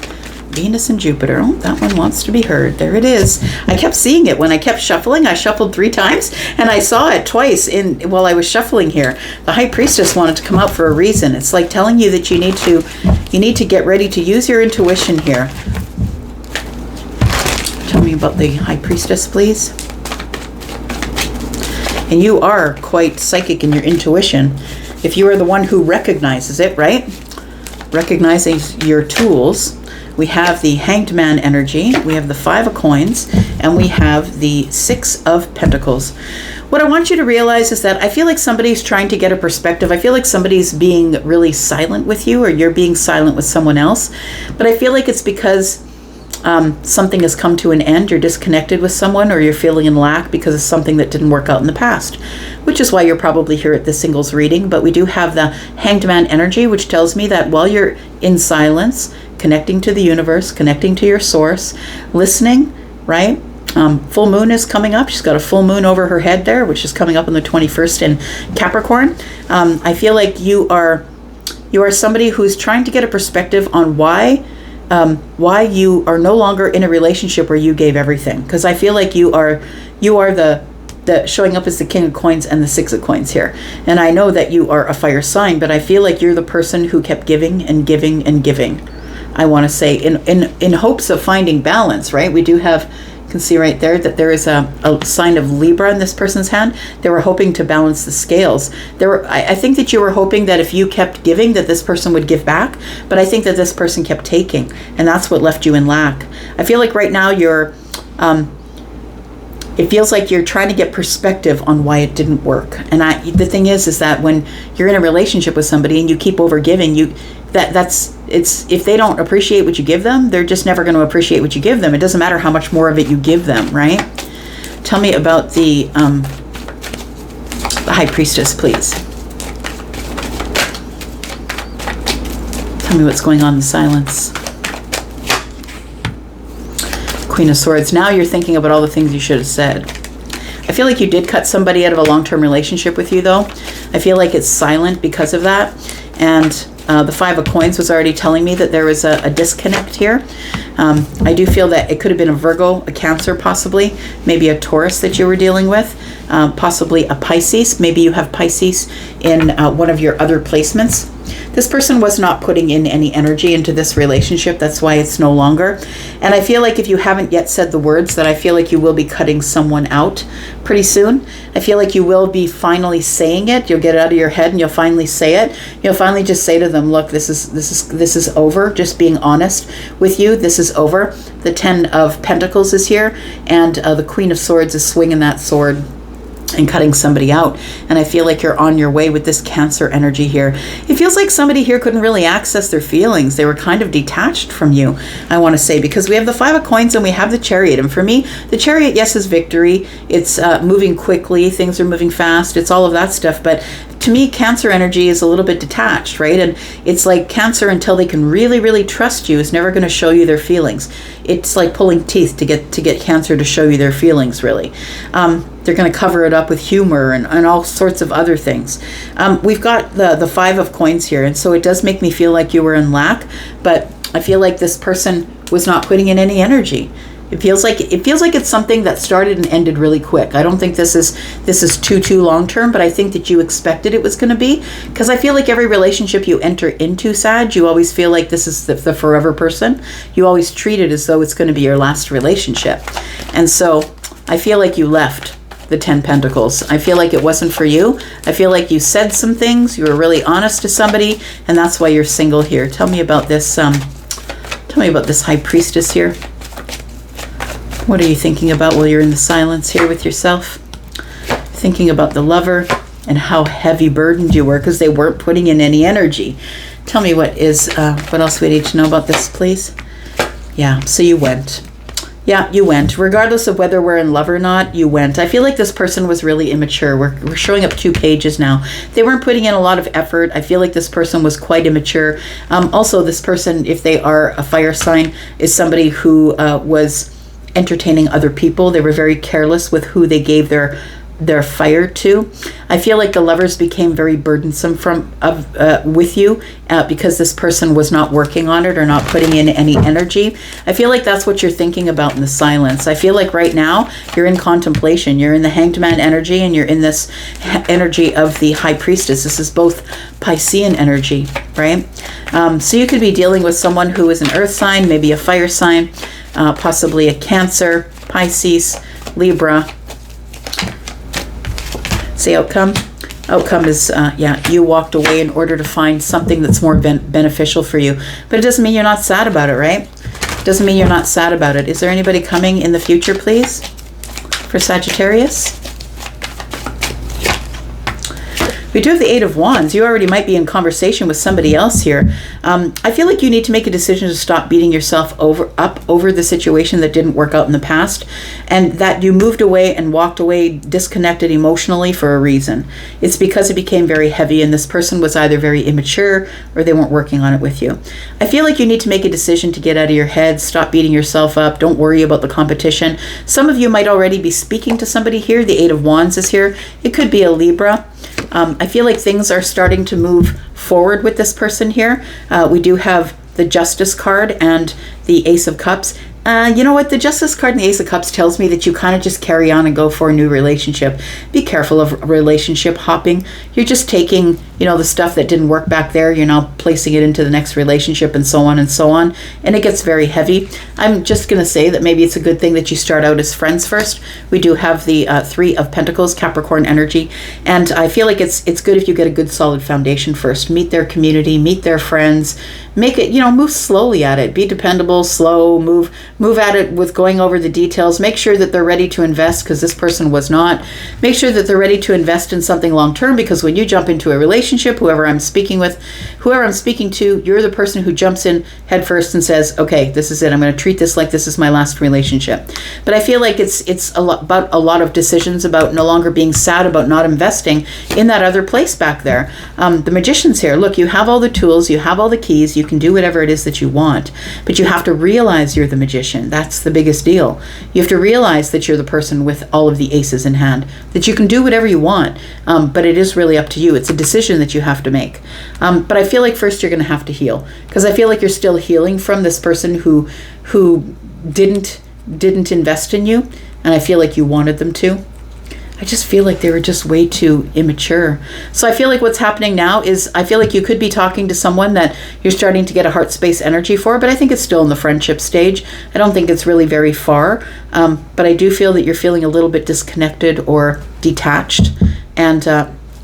Venus, and Jupiter. Oh, that one wants to be heard. There it is. I kept seeing it when I kept shuffling. I shuffled 3 times, and I saw it twice while I was shuffling here. The High Priestess wanted to come out for a reason. It's like telling you that you need to get ready to use your intuition here. Tell me about the High Priestess, please. And you are quite psychic in your intuition. if you are the one who recognizes it, right? Recognizes your tools. We have the Hanged Man energy, we have the Five of Coins, and we have the Six of Pentacles. What I want you to realize is that I feel like somebody's trying to get a perspective. I feel like somebody's being really silent with you, or you're being silent with someone else. But I feel like it's because something has come to an end, you're disconnected with someone, or you're feeling in lack because of something that didn't work out in the past, which is why you're probably here at the singles reading. But we do have the Hanged Man energy, which tells me that while you're in silence, connecting to the universe, connecting to your source, listening, right? Full moon is coming up. She's got a full moon over her head there, which is coming up on the 21st in Capricorn. I feel like you are somebody who's trying to get a perspective on why you are no longer in a relationship where you gave everything. Because I feel like you are the showing up as the King of Coins and the Six of Coins here. And I know that you are a fire sign, but I feel like you're the person who kept giving and giving and giving. I want to say in hopes of finding balance, right? We do have, you can see right there that there is a sign of Libra in this person's hand. They were hoping to balance the scales. I think that you were hoping that if you kept giving, that this person would give back, but I think that this person kept taking, and that's what left you in lack. I feel like right now it feels like you're trying to get perspective on why it didn't work. And the thing is that when you're in a relationship with somebody and you keep over giving, if they don't appreciate what you give them, they're just never going to appreciate what you give them. It doesn't matter how much more of it you give them, right? Tell me about the High Priestess, please. Tell me what's going on in the silence. Queen of Swords. Now you're thinking about all the things you should have said. I feel like you did cut somebody out of a long-term relationship with you, though. I feel like it's silent because of that. And the Five of Coins was already telling me that there was a disconnect here. I do feel that it could have been a Virgo, a Cancer possibly, maybe a Taurus that you were dealing with, possibly a Pisces. Maybe you have Pisces in one of your other placements. This person was not putting in any energy into this relationship. That's why it's no longer. And I feel like if you haven't yet said the words, that I feel like you will be cutting someone out pretty soon. I feel like you will be finally saying it. You'll get it out of your head and you'll finally say it. You'll finally just say to them, look, this is over. Just being honest with you. This is over. The Ten of Pentacles is here, and the Queen of Swords is swinging that sword and cutting somebody out. And I feel like you're on your way with this Cancer energy here. It feels like somebody here couldn't really access their feelings. They were kind of detached from you, I want to say, because we have the Five of Coins and we have the Chariot. And for me, the Chariot, yes, is victory. It's moving quickly. Things are moving fast. It's all of that stuff. But to me, Cancer energy is a little bit detached, right? And it's like Cancer, until they can really, really trust you, is never going to show you their feelings. It's like pulling teeth to get Cancer to show you their feelings, really. They're going to cover it up with humor and all sorts of other things. We've got the Five of Coins here, and so it does make me feel like you were in lack, but I feel like this person was not putting in any energy. It feels like it's something that started and ended really quick. I don't think this is too long term, but I think that you expected it was going to be, because I feel like every relationship you enter into, Sag, you always feel like this is the forever person. You always treat it as though it's going to be your last relationship. And so I feel like you left the 10 Pentacles. I feel like it wasn't for you. I feel like you said some things. You were really honest to somebody, and that's why you're single here. Tell me about this. Tell me about this High Priestess here. What are you thinking about while you're in the silence here with yourself? Thinking about the Lover and how heavy burdened you were because they weren't putting in any energy. Tell me what else we need to know about this, please. Yeah, so you went. Yeah, you went. Regardless of whether we're in love or not, you went. I feel like this person was really immature. We're showing up 2 pages now. They weren't putting in a lot of effort. I feel like this person was quite immature. Also, this person, if they are a fire sign, is somebody who was entertaining other people. They were very careless with who they gave their fire to. I feel like the Lovers became very burdensome with you because this person was not working on it or not putting in any energy. I feel like that's what you're thinking about in the silence. I feel like right now you're in contemplation. You're in the Hanged Man energy and you're in this energy of the High Priestess. This is both Piscean energy, right? So you could be dealing with someone who is an earth sign, maybe a fire sign, possibly a Cancer, Pisces, Libra. Say outcome. Outcome is, yeah, you walked away in order to find something that's more beneficial for you. But it doesn't mean you're not sad about it, right? Doesn't mean you're not sad about it. Is there anybody coming in the future, please, for Sagittarius? We do have the Eight of Wands. You already might be in conversation with somebody else here. I feel like you need to make a decision to stop beating yourself up over the situation that didn't work out in the past, and that you moved away and walked away disconnected emotionally for a reason. It's because it became very heavy, and this person was either very immature or they weren't working on it with you. I feel like you need to make a decision to get out of your head, stop beating yourself up, don't worry about the competition. Some of you might already be speaking to somebody here. The Eight of Wands is here. It could be a Libra. I feel like things are starting to move forward with this person here. We do have the Justice card and the Ace of Cups. You know what? The Justice card and the Ace of Cups tells me that you kind of just carry on and go for a new relationship. Be careful of relationship hopping. You're just taking, you know, the stuff that didn't work back there, you're now placing it into the next relationship, and so on and so on. And it gets very heavy. I'm just going to say that maybe it's a good thing that you start out as friends first. We do have the Three of Pentacles, Capricorn energy. And I feel like it's good if you get a good solid foundation first. Meet their community, meet their friends, make it, you know, move slowly at it. Be dependable, slow, move at it with going over the details. Make sure that they're ready to invest, because this person was not. Make sure that they're ready to invest in something long term, because when you jump into a relationship, whoever I'm speaking to, you're the person who jumps in head first and says, okay, this is it. I'm going to treat this like this is my last relationship. But I feel like it's about a lot of decisions about no longer being sad about not investing in that other place back there. The Magician's here. Look, you have all the tools, you have all the keys, you can do whatever it is that you want, but you have to realize you're the Magician. That's the biggest deal. You have to realize that you're the person with all of the aces in hand, that you can do whatever you want, but it is really up to you. It's a decision that you have to make. But I feel like first you're going to have to heal, because I feel like you're still healing from this person who didn't invest in you, and I feel like you wanted them to. I just feel like they were just way too immature. So I feel like what's happening now is I feel like you could be talking to someone that you're starting to get a heart space energy for, but I think it's still in the friendship stage. I don't think it's really very far, but I do feel that you're feeling a little bit disconnected or detached. And,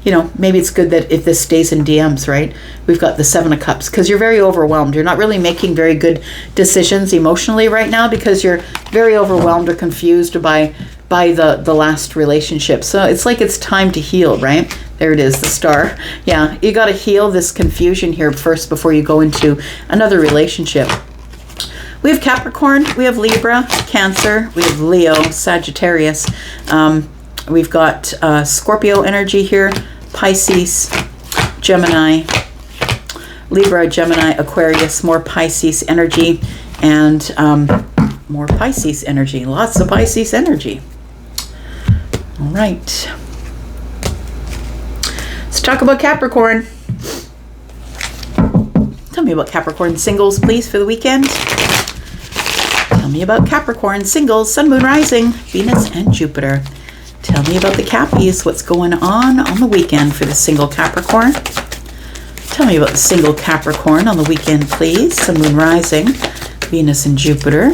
you know, maybe it's good that if this stays in DMs, right? We've got the Seven of Cups, because you're very overwhelmed. You're not really making very good decisions emotionally right now, because you're very overwhelmed or confused by the last relationship. So it's like it's time to heal, right? There it is, the Star. Yeah, you got to heal this confusion here first before you go into another relationship. We have Capricorn, we have Libra, Cancer, we have Leo, Sagittarius. We've got Scorpio energy here, Pisces, Gemini, Libra, Gemini, Aquarius, more Pisces energy, and more Pisces energy. Lots of Pisces energy. All right. Let's talk about Capricorn. Tell me about Capricorn singles, please, for the weekend. Tell me about Capricorn singles, Sun, Moon, Rising, Venus, and Jupiter. Tell me about the Cappies. What's going on the weekend for the single Capricorn? Tell me about the single Capricorn on the weekend, please. Sun, Moon, Rising, Venus, and Jupiter.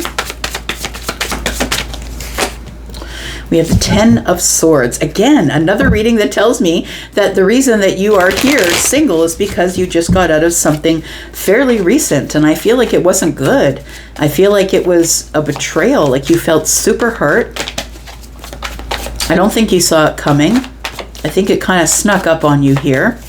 We have the Ten of Swords. Again, another reading that tells me that the reason that you are here single is because you just got out of something fairly recent. And I feel like it wasn't good. I feel like it was a betrayal. Like you felt super hurt. I don't think you saw it coming. I think it kind of snuck up on you here.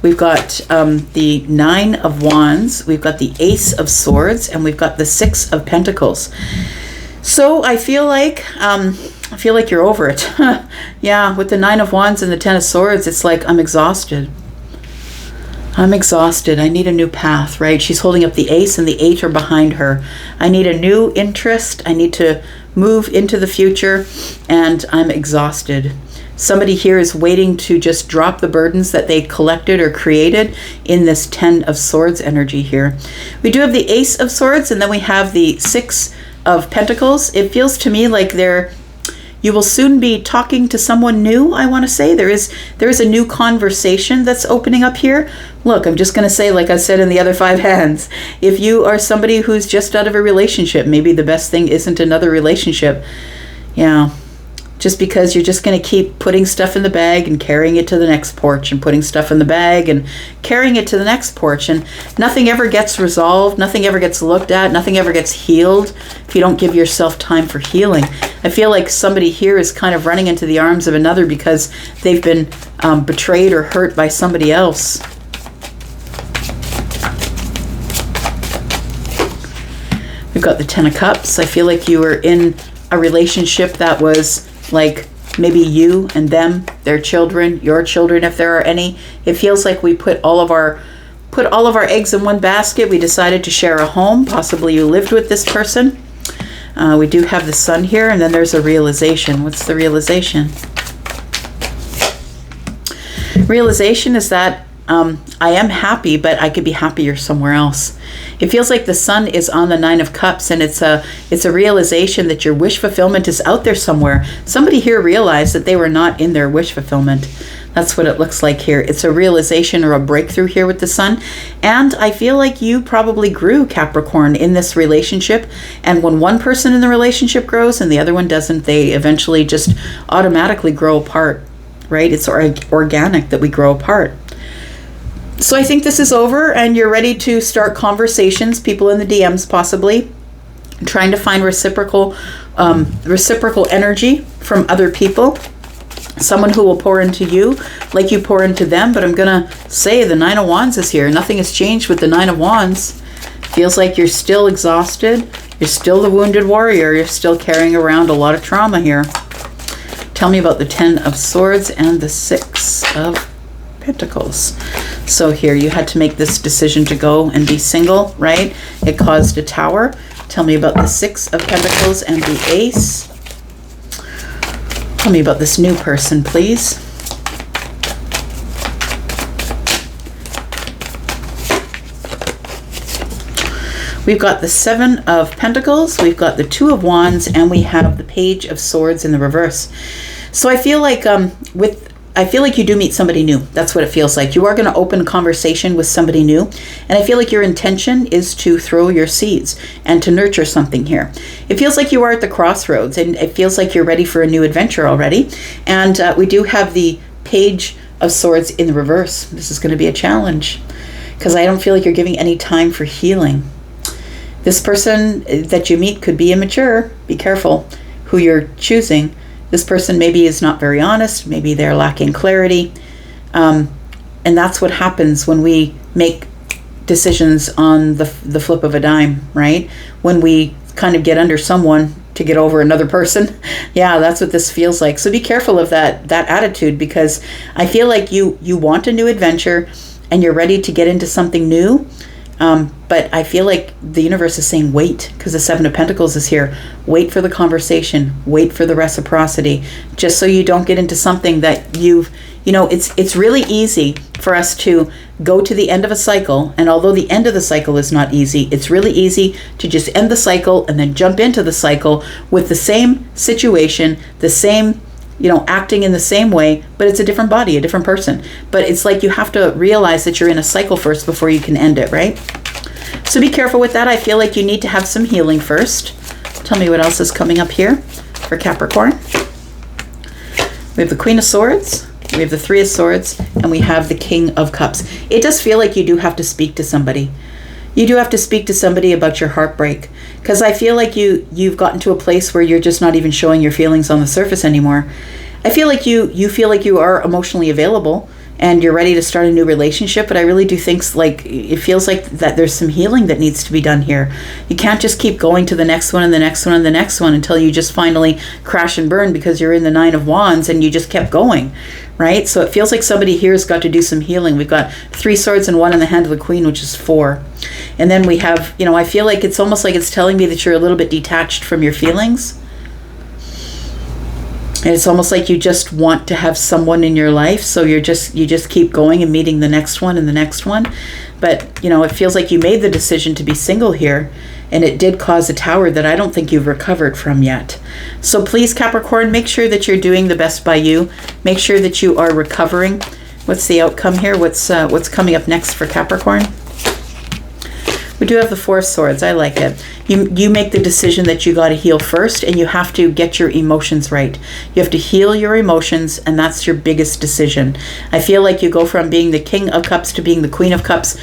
We've got the Nine of Wands. We've got the Ace of Swords. And we've got the Six of Pentacles. So I feel like you're over it. Yeah, with the Nine of Wands and the Ten of Swords, it's like I'm exhausted. I'm exhausted. I need a new path, right? She's holding up the Ace and the Eight are behind her. I need a new interest. I need to move into the future, and I'm exhausted. Somebody here is waiting to just drop the burdens that they collected or created in this Ten of Swords energy here. We do have the Ace of Swords, and then we have the Six of Pentacles. It feels to me like you will soon be talking to someone new. I want to say there is a new conversation that's opening up here. Look, I'm just going to say, like I said in the other five hands, if you are somebody who's just out of a relationship, maybe the best thing isn't another relationship. Yeah, just because you're just going to keep putting stuff in the bag and carrying it to the next porch and putting stuff in the bag and carrying it to the next porch, and nothing ever gets resolved, nothing ever gets looked at, nothing ever gets healed if you don't give yourself time for healing. I feel like somebody here is kind of running into the arms of another because they've been betrayed or hurt by somebody else. We've got the Ten of Cups. I feel like you were in a relationship that was like maybe you and them, their children, your children if there are any. It feels like we put all of our eggs in one basket. We decided to share a home. Possibly you lived with this person. We do have the Sun here, and then there's a realization. What's the realization? Realization is that I am happy, but I could be happier somewhere else. It feels like the Sun is on the Nine of Cups, and it's a realization that your wish fulfillment is out there somewhere. Somebody here realized that they were not in their wish fulfillment. That's what it looks like here. It's a realization or a breakthrough here with the Sun. And I feel like you probably grew, Capricorn, in this relationship. And when one person in the relationship grows and the other one doesn't, they eventually just automatically grow apart, right? It's organic that we grow apart. So I think this is over and you're ready to start conversations, people in the DMs possibly, trying to find reciprocal energy from other people. Someone who will pour into you like you pour into them. But I'm going to say the Nine of Wands is here. Nothing has changed with the Nine of Wands. Feels like you're still exhausted. You're still the wounded warrior. You're still carrying around a lot of trauma here. Tell me about the Ten of Swords and the Six of Pentacles. So here you had to make this decision to go and be single, right? It caused a Tower. Tell me about the Six of Pentacles and the Ace. Tell me about this new person, please. We've got the Seven of Pentacles, we've got the Two of Wands, and we have the Page of Swords in the reverse. So I feel like you do meet somebody new. That's what it feels like. You are going to open conversation with somebody new. And I feel like your intention is to throw your seeds and to nurture something here. It feels like you are at the crossroads, and it feels like you're ready for a new adventure already. And we do have the Page of Swords in the reverse. This is going to be a challenge because I don't feel like you're giving any time for healing. This person that you meet could be immature. Be careful who you're choosing. This person maybe is not very honest. Maybe they're lacking clarity. And that's what happens when we make decisions on the flip of a dime, right? When we kind of get under someone to get over another person. Yeah, that's what this feels like. So be careful of that attitude, because I feel like you want a new adventure and you're ready to get into something new. But I feel like the universe is saying wait, because the Seven of Pentacles is here. Wait for the conversation. Wait for the reciprocity, just so you don't get into something that it's really easy for us to go to the end of a cycle. And although the end of the cycle is not easy, it's really easy to just end the cycle and then jump into the cycle with the same situation, the same acting in the same way, but it's a different body, a different person. But it's like you have to realize that you're in a cycle first before you can end it, right? So be careful with that. I feel like you need to have some healing first. Tell me what else is coming up here for Capricorn. We have the Queen of Swords, we have the Three of Swords, and we have the King of Cups. It does feel like you do have to speak to somebody. You do have to speak to somebody about your heartbreak, because I feel like you've gotten to a place where you're just not even showing your feelings on the surface anymore. I feel like you feel like you are emotionally available and you're ready to start a new relationship, but I really do think it feels like that there's some healing that needs to be done here. You can't just keep going to the next one and the next one and the next one until you just finally crash and burn because you're in the Nine of Wands and you just kept going, right? So it feels like somebody here has got to do some healing. We've got 3 swords and 1 in the hand of the Queen, which is 4. And then we have, I feel like it's almost like it's telling me that you're a little bit detached from your feelings. And it's almost like you just want to have someone in your life, so you just keep going and meeting the next one and the next one. But, it feels like you made the decision to be single here, and it did cause a Tower that I don't think you've recovered from yet. So please, Capricorn, make sure that you're doing the best by you. Make sure that you are recovering. What's the outcome here? What's coming up next for Capricorn? We do have the Four of Swords. I like it. You make the decision that you got to heal first, and you have to get your emotions right. You have to heal your emotions, and that's your biggest decision. I feel like you go from being the King of Cups to being the Queen of Cups.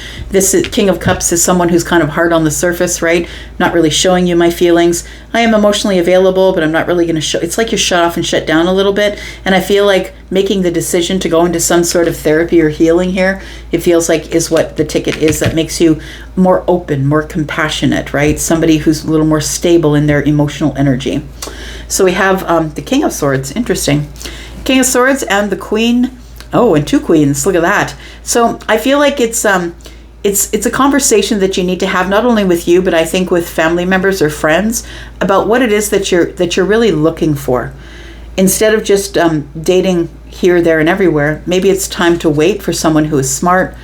King of Cups is someone who's kind of hard on the surface, right? Not really showing you my feelings. I am emotionally available, but I'm not really going to show. It's like you're shut off and shut down a little bit. And I feel like making the decision to go into some sort of therapy or healing here, it feels like is what the ticket is that makes you more open, more compassionate, right? Somebody who's a little more stable in their emotional energy. So we have the King of Swords. Interesting. King of Swords and the Queen. Oh, and two queens. Look at that. So I feel like it's a conversation that you need to have, not only with you, but I think with family members or friends, about what it is that you're really looking for. Instead of just dating here, there, and everywhere, maybe it's time to wait for someone who is smart,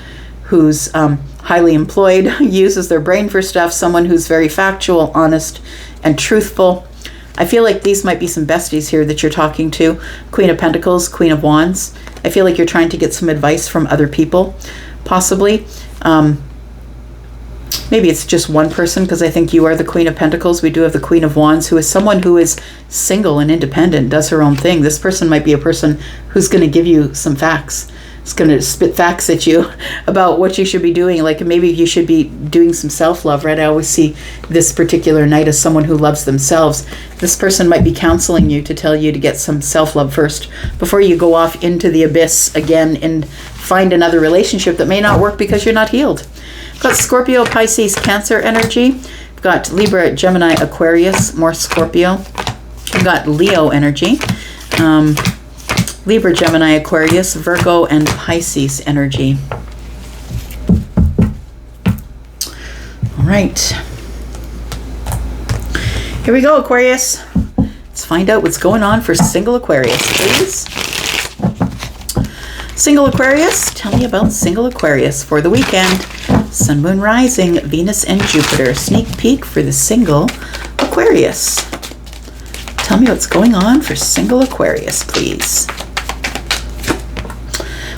who's highly employed, uses their brain for stuff, someone who's very factual, honest, and truthful. I feel like these might be some besties here that you're talking to. Queen of Pentacles, Queen of Wands. I feel like you're trying to get some advice from other people, possibly. Maybe it's just one person, because I think you are the Queen of Pentacles. We do have the Queen of Wands, who is someone who is single and independent, does her own thing. This person might be a person who's going to give you some facts. It's going to spit facts at you about what you should be doing. Like maybe you should be doing some self-love, right? I always see this particular knight as someone who loves themselves. This person might be counseling you to tell you to get some self-love first before you go off into the abyss again and find another relationship that may not work because you're not healed. We've got Scorpio, Pisces, Cancer energy. We've got Libra, Gemini, Aquarius, more Scorpio. We've got Leo energy. Libra, Gemini, Aquarius, Virgo, and Pisces energy. All right. Here we go, Aquarius. Let's find out what's going on for single Aquarius, please. Single Aquarius, tell me about single Aquarius for the weekend. Sun, Moon, Rising, Venus, and Jupiter. Sneak peek for the single Aquarius. Tell me what's going on for single Aquarius, please.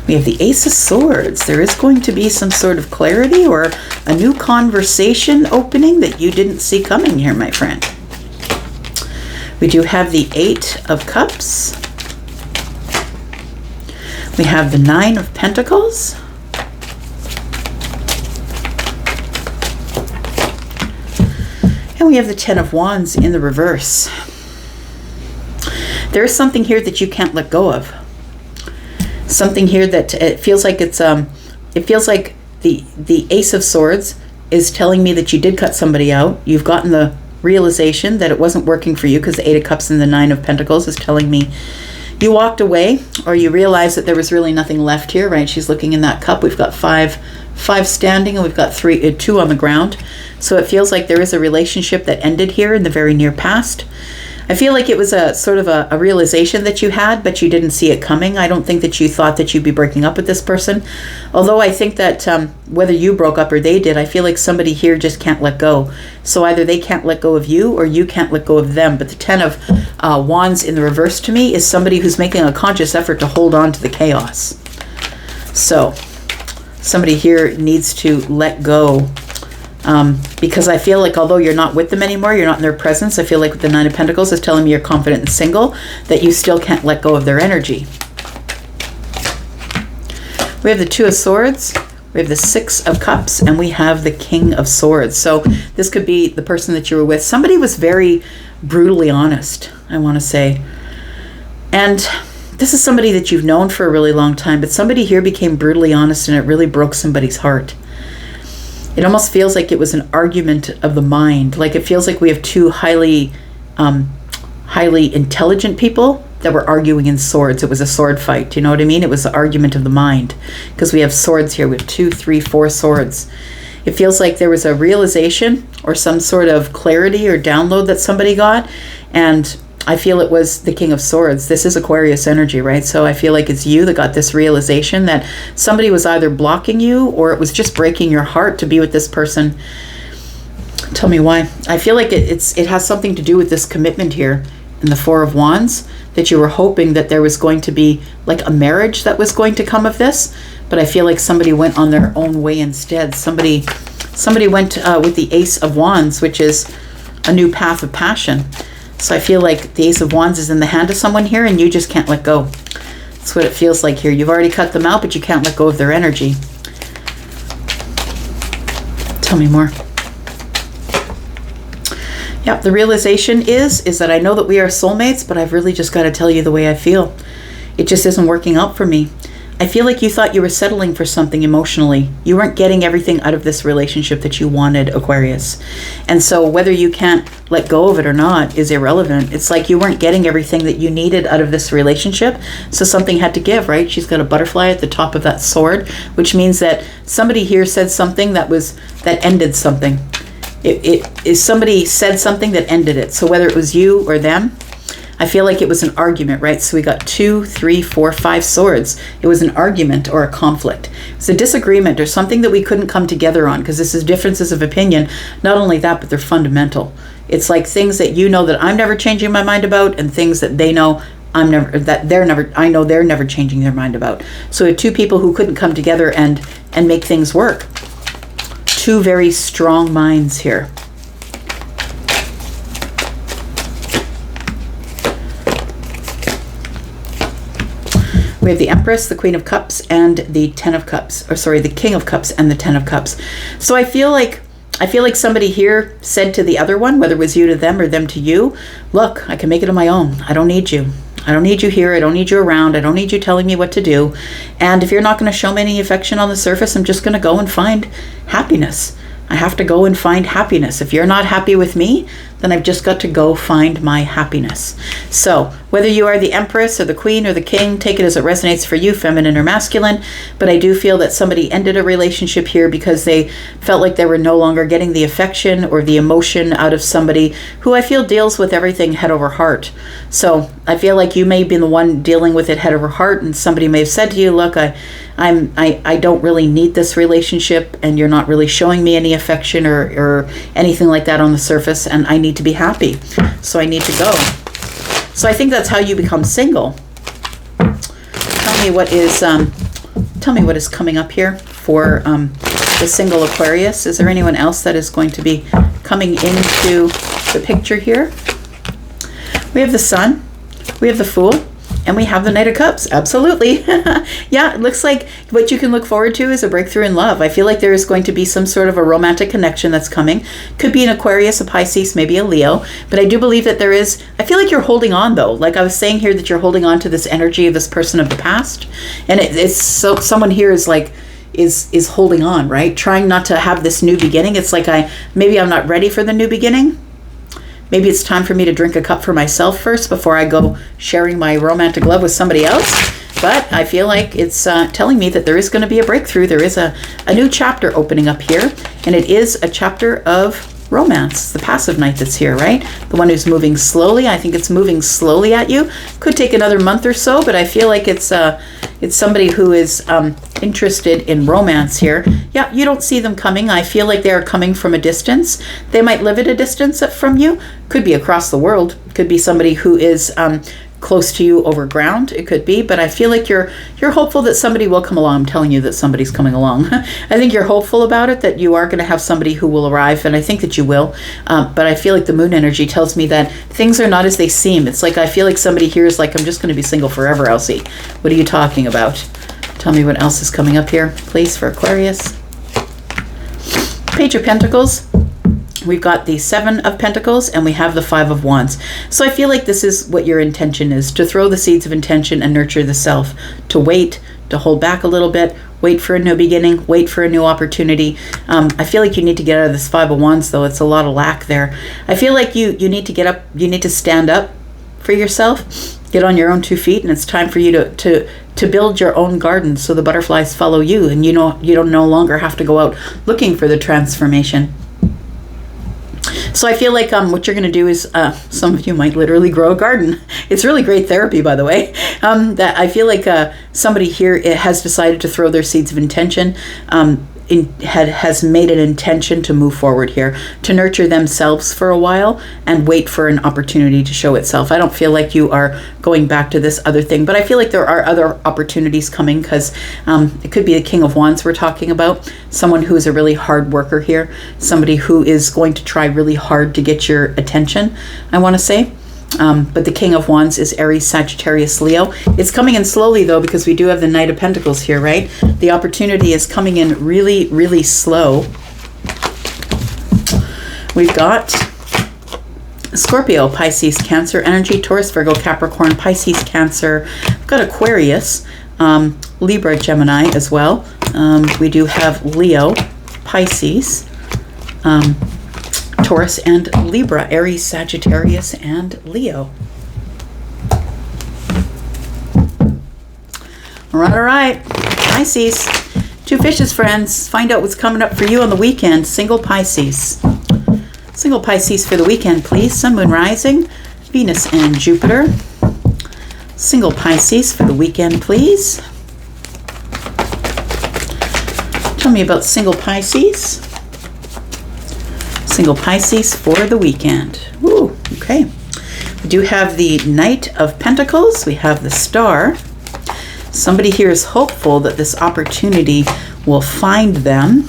We have the Ace of Swords. There is going to be some sort of clarity or a new conversation opening that you didn't see coming here, my friend. We do have the Eight of Cups. We have the Nine of Pentacles. And we have the Ten of Wands in the reverse. There is something here that you can't let go of. Something here that it feels like it's it feels like the Ace of Swords is telling me that you did cut somebody out. You've gotten the realization that it wasn't working for you, because the Eight of Cups and the Nine of Pentacles is telling me you walked away, or you realized that there was really nothing left here, right? She's looking in that cup. We've got five standing, and we've got two on the ground. So it feels like there is a relationship that ended here in the very near past. I feel like it was a sort of a realization that you had, but you didn't see it coming. I don't think that you thought that you'd be breaking up with this person. Although I think that whether you broke up or they did, I feel like somebody here just can't let go. So either they can't let go of you or you can't let go of them. But the Ten of Wands in the reverse to me is somebody who's making a conscious effort to hold on to the chaos. So somebody here needs to let go. Because I feel like although you're not with them anymore, you're not in their presence, I feel like with the Nine of Pentacles is telling me you're confident and single, that you still can't let go of their energy. We have the Two of Swords, we have the Six of Cups, and we have the King of Swords. So this could be the person that you were with. Somebody was very brutally honest, I want to say. And this is somebody that you've known for a really long time, but somebody here became brutally honest and it really broke somebody's heart. It almost feels like it was an argument of the mind. Like it feels like we have two highly intelligent people that were arguing in swords. It was a sword fight. You know what I mean? It was the argument of the mind, because we have swords here. We have 2, 3, 4 swords. It feels like there was a realization or some sort of clarity or download that somebody got. And I feel it was the King of Swords. This is Aquarius energy, right? So I feel like it's you that got this realization that somebody was either blocking you or it was just breaking your heart to be with this person. Tell me why. I feel like it has something to do with this commitment here in the Four of Wands, that you were hoping that there was going to be like a marriage that was going to come of this, but I feel like somebody went on their own way instead. Somebody Somebody went with the Ace of Wands, which is a new path of passion. So I feel like the Ace of Wands is in the hand of someone here and you just can't let go. That's what it feels like here. You've already cut them out, but you can't let go of their energy. Tell me more. Yep, the realization is that I know that we are soulmates, but I've really just got to tell you the way I feel. It just isn't working out for me. I feel like you thought you were settling for something emotionally. You weren't getting everything out of this relationship that you wanted, Aquarius. And so whether you can't let go of it or not is irrelevant. It's like you weren't getting everything that you needed out of this relationship. So something had to give, right? She's got a butterfly at the top of that sword, which means that somebody here said something that ended something. It is somebody said something that ended it. So whether it was you or them, I feel like it was an argument, right? So we got 2, 3, 4, 5 swords. It was an argument or a conflict. It's a disagreement or something that we couldn't come together on, because this is differences of opinion. Not only that, but they're fundamental. It's like things that you know that I'm never changing my mind about, and things that they know I know they're never changing their mind about. So we have two people who couldn't come together and make things work. Two very strong minds here. We have the Empress, the Queen of Cups, and the Ten of Cups. Or sorry, the King of Cups and the Ten of Cups. So I feel like somebody here said to the other one, whether it was you to them or them to you, look, I can make it on my own. I don't need you. I don't need you here. I don't need you around. I don't need you telling me what to do. And if you're not going to show me any affection on the surface, I'm just going to go and find happiness. I have to go and find happiness. If you're not happy with me, then I've just got to go find my happiness. So whether you are the Empress or the Queen or the King, take it as it resonates for you, feminine or masculine. But I do feel that somebody ended a relationship here because they felt like they were no longer getting the affection or the emotion out of somebody who I feel deals with everything head over heart. So I feel like you may have been the one dealing with it head over heart, and somebody may have said to you, look, I don't really need this relationship, and you're not really showing me any affection or anything like that on the surface, and I need to be happy, so I need to go. So I think that's how you become single. Tell me what is coming up here for the single Aquarius. Is there anyone else that is going to be coming into the picture here? We have the Sun, we have the Fool, and we have the Knight of Cups. Absolutely. Yeah, it looks like what you can look forward to is a breakthrough in love. I feel like there is going to be some sort of a romantic connection that's coming. Could be an Aquarius, a Pisces, maybe a Leo. But I do believe that there is, I feel like you're holding on though. Like I was saying here, that you're holding on to this energy of this person of the past. And it's so someone here is like, is holding on, right? Trying not to have this new beginning. It's like maybe I'm not ready for the new beginning. Maybe it's time for me to drink a cup for myself first before I go sharing my romantic love with somebody else. But I feel like it's telling me that there is going to be a breakthrough. There is a new chapter opening up here. And it is a chapter of romance. The passive knight that's here, right? The one who's moving slowly. I think it's moving slowly at you. Could take another month or so, but I feel like it's somebody who is interested in romance here. Yeah, you don't see them coming. I feel like they're coming from a distance. They might live at a distance from you. Could be across the world. Could be somebody who is close to you over ground. It could be, but I feel like you're hopeful that somebody will come along. I'm telling you that somebody's coming along. I think you're hopeful about it, that you are going to have somebody who will arrive, and I think that you will. But I feel like the moon energy tells me that things are not as they seem. It's like I feel like somebody here is like, I'm just going to be single forever, Elsie. What are you talking about? Tell me what else is coming up here, please, for Aquarius. Page of Pentacles. We've got the Seven of Pentacles and we have the Five of Wands. So I feel like this is what your intention is, to throw the seeds of intention and nurture the self, to wait, to hold back a little bit, wait for a new beginning, wait for a new opportunity. I feel like you need to get out of this Five of Wands though. It's a lot of lack there. I feel like you need to get up, you need to stand up for yourself, get on your own 2 feet, and it's time for you to build your own garden so the butterflies follow you, and you don't no longer have to go out looking for the transformation. So I feel like what you're going to do is some of you might literally grow a garden. It's really great therapy, by the way. That I feel like somebody here has decided to throw their seeds of intention. has made an intention to move forward here, to nurture themselves for a while and wait for an opportunity to show itself. I don't feel like you are going back to this other thing, but I feel like there are other opportunities coming, because it could be the King of Wands we're talking about, someone who is a really hard worker here, somebody who is going to try really hard to get your attention, I want to say. But the King of Wands is Aries, Sagittarius, Leo. It's coming in slowly, though, because we do have the Knight of Pentacles here, right? The opportunity is coming in really, really slow. We've got Scorpio, Pisces, Cancer energy, Taurus, Virgo, Capricorn, Pisces, Cancer. We've got Aquarius, Libra, Gemini as well. We do have Leo, Pisces, Taurus, and Libra, Aries, Sagittarius, and Leo. All right. Pisces. Two fishes, friends. Find out what's coming up for you on the weekend. Single Pisces. Single Pisces for the weekend, please. Sun, Moon, Rising, Venus, and Jupiter. Single Pisces for the weekend, please. Tell me about single Pisces. Single Pisces for the weekend. Ooh, okay. We do have the Knight of Pentacles. We have the Star. Somebody here is hopeful that this opportunity will find them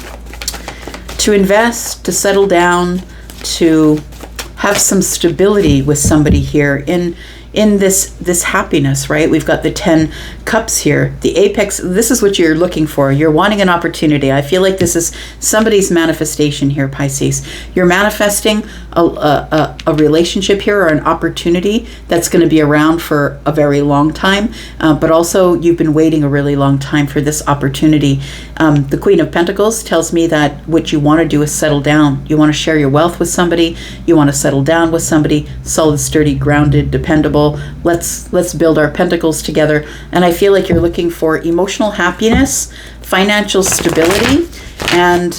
to invest, to settle down, to have some stability with somebody here in this happiness, right? We've got the 10 cups here. The apex, this is what you're looking for. You're wanting an opportunity. I feel like this is somebody's manifestation here, Pisces. You're manifesting a relationship here, or an opportunity that's going to be around for a very long time, but also you've been waiting a really long time for this opportunity. The Queen of Pentacles tells me that what you want to do is settle down. You want to share your wealth with somebody. You want to settle down with somebody, solid, sturdy, grounded, dependable. Let's build our pentacles together. And I feel like you're looking for emotional happiness, financial stability, and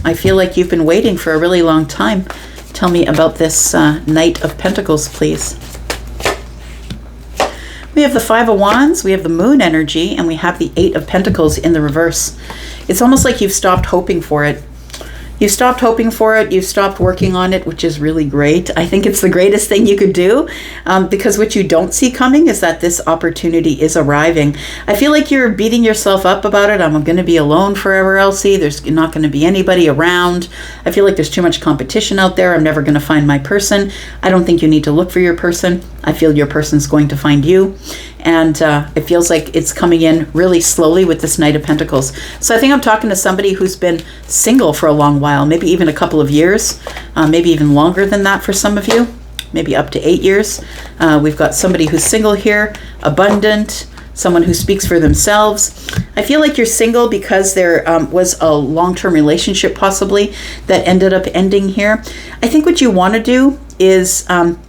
I feel like you've been waiting for a really long time. Tell me about this Knight of Pentacles, please. We have the Five of Wands, we have the Moon energy, and we have the Eight of Pentacles in the reverse. It's almost like you've stopped hoping for it. You've stopped hoping for it. You've stopped working on it, which is really great. I think it's the greatest thing you could do, because what you don't see coming is that this opportunity is arriving. I feel like you're beating yourself up about it. I'm going to be alone forever, Elsie. There's not going to be anybody around. I feel like there's too much competition out there. I'm never going to find my person. I don't think you need to look for your person. I feel your person's going to find you. And it feels like it's coming in really slowly with this Knight of Pentacles. So I think I'm talking to somebody who's been single for a long while, maybe even a couple of years, maybe even longer than that for some of you, maybe up to 8 years. We've got somebody who's single here, abundant, someone who speaks for themselves. I feel like you're single because there was a long-term relationship possibly that ended up ending here. I think what you want to do is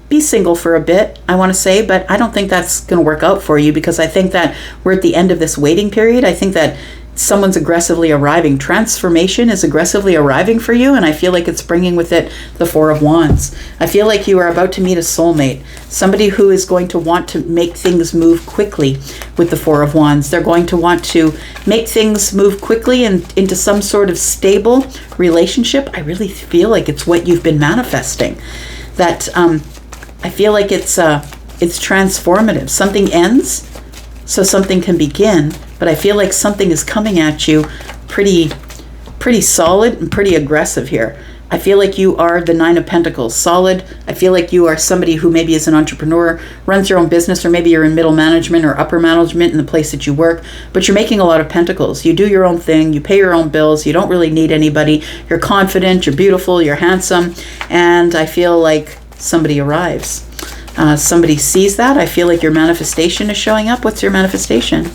be single for a bit, I want to say, but I don't think that's going to work out for you, because I think that we're at the end of this waiting period. I think that someone's aggressively arriving. Transformation is aggressively arriving for you, and I feel like it's bringing with it the Four of Wands. I feel like you are about to meet a soulmate, somebody who is going to want to make things move quickly with the Four of Wands. They're going to want to make things move quickly and into some sort of stable relationship. I really feel like it's what you've been manifesting. That I feel like it's transformative. Something ends so something can begin, but I feel like something is coming at you pretty solid and pretty aggressive here. I feel like you are the Nine of Pentacles, solid. I feel like you are somebody who maybe is an entrepreneur, runs your own business, or maybe you're in middle management or upper management in the place that you work, but you're making a lot of pentacles. You do your own thing, you pay your own bills, you don't really need anybody. You're confident, you're beautiful, you're handsome, and I feel like somebody arrives. Somebody sees that. I feel like your manifestation is showing up. What's your manifestation?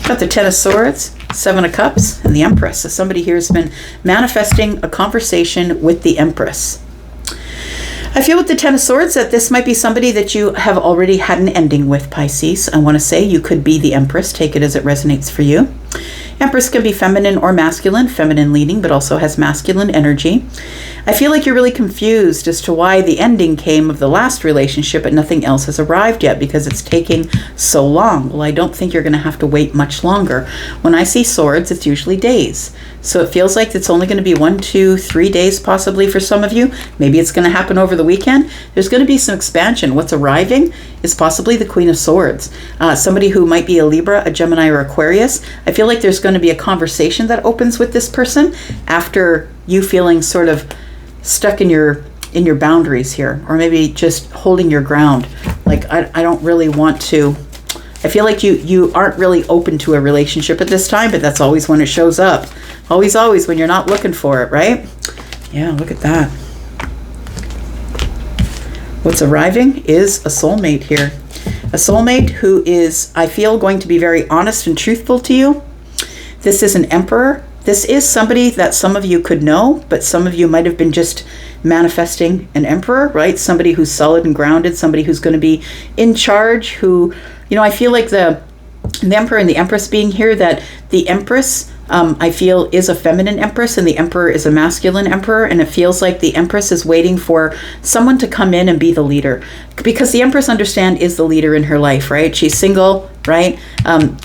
Got the Ten of Swords, Seven of Cups, and the Empress. So somebody here has been manifesting a conversation with the Empress. I feel with the Ten of Swords that this might be somebody that you have already had an ending with, Pisces. I want to say you could be the Empress. Take it as it resonates for you. Empress can be feminine or masculine, feminine leaning, but also has masculine energy. I feel like you're really confused as to why the ending came of the last relationship, but nothing else has arrived yet because it's taking so long. Well, I don't think you're going to have to wait much longer. When I see swords, it's usually days. So it feels like it's only going to be 1, 2, 3 days possibly for some of you. Maybe it's going to happen over the weekend. There's going to be some expansion. What's arriving is possibly the Queen of Swords. Somebody who might be a Libra, a Gemini, or Aquarius. I feel like there's going to be a conversation that opens with this person after you feeling sort of stuck in your boundaries here, or maybe just holding your ground. Like, I don't really want to. I feel like you aren't really open to a relationship at this time, but that's always when it shows up. Always when you're not looking for it, right? Yeah, look at that. What's arriving is a soulmate here. A soulmate who is, I feel, going to be very honest and truthful to you. This is an emperor. This is somebody that some of you could know, but some of you might have been just manifesting an emperor, right? Somebody who's solid and grounded, somebody who's going to be in charge, who, I feel like the emperor and the empress being here, that the empress, I feel, is a feminine empress and the emperor is a masculine emperor, and it feels like the empress is waiting for someone to come in and be the leader, because the empress, understand, is the leader in her life, right? She's single, right?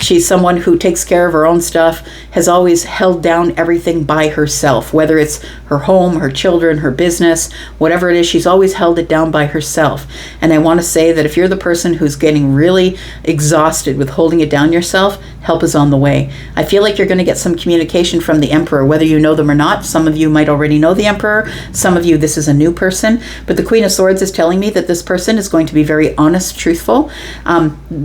She's someone who takes care of her own stuff, has always held down everything by herself, whether it's her home, her children, her business, whatever it is, she's always held it down by herself. And I want to say that if you're the person who's getting really exhausted with holding it down yourself, help is on the way. I feel like you're going to get some communication from the emperor, whether you know them or not. Some of you might already know the emperor. Some of you, this is a new person. But the Queen of Swords is telling me that this person is going to be very honest, truthful.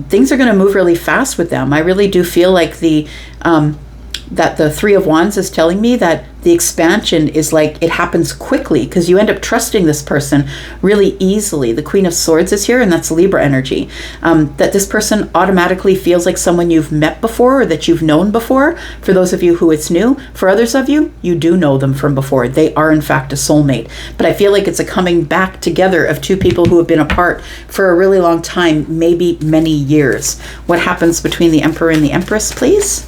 Things are going to move really fast with them. I really do feel like that the Three of Wands is telling me that the expansion is like, it happens quickly because you end up trusting this person really easily. The Queen of Swords is here, and that's Libra energy. That this person automatically feels like someone you've met before or that you've known before. For those of you who it's new, for others of you, you do know them from before. They are in fact a soulmate. But I feel like it's a coming back together of two people who have been apart for a really long time, maybe many years. What happens between the Emperor and the Empress, please?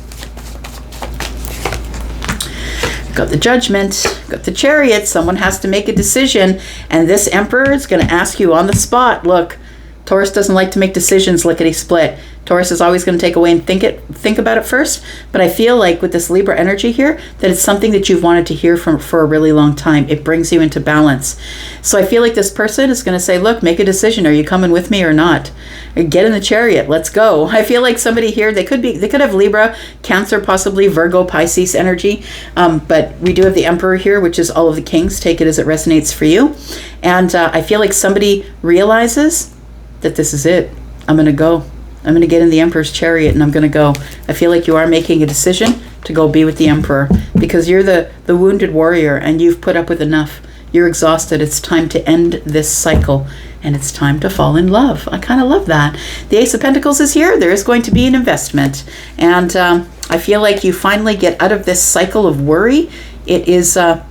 Got the Judgment, got the Chariot. Someone has to make a decision, and this Emperor is going to ask you on the spot. Look, Taurus doesn't like to make decisions lickety split. Taurus is always going to take away and think about it first. But I feel like with this Libra energy here, that it's something that you've wanted to hear from for a really long time. It brings you into balance. So I feel like this person is going to say, look, make a decision. Are you coming with me or not? Or get in the Chariot. Let's go. I feel like somebody here, they could have Libra, Cancer, possibly Virgo, Pisces energy. But we do have the Emperor here, which is all of the kings. Take it as it resonates for you. And I feel like somebody realizes that this is it. I'm going to go. I'm going to get in the Emperor's Chariot and I'm going to go. I feel like you are making a decision to go be with the Emperor because you're the wounded warrior and you've put up with enough. You're exhausted. It's time to end this cycle and it's time to fall in love. I kind of love that. The Ace of Pentacles is here. There is going to be an investment. And I feel like you finally get out of this cycle of worry. It is, I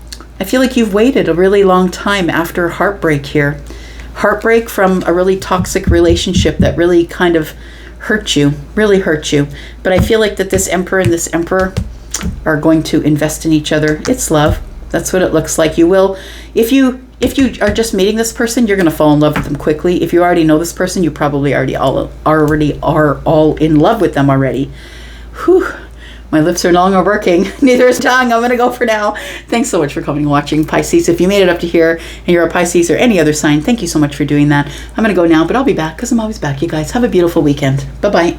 feel like you've waited a really long time after heartbreak here. Heartbreak from a really toxic relationship that really kind of really hurt you. But I feel like that this Emperor and this Emperor are going to invest in each other. It's love. That's what it looks like. You will, if you are just meeting this person, you're going to fall in love with them quickly. If you already know this person, you probably already are all in love with them already. Whew. My lips are no longer working. Neither is tongue. I'm going to go for now. Thanks so much for coming and watching, Pisces. If you made it up to here and you're a Pisces or any other sign, thank you so much for doing that. I'm going to go now, but I'll be back because I'm always back, you guys. Have a beautiful weekend. Bye-bye.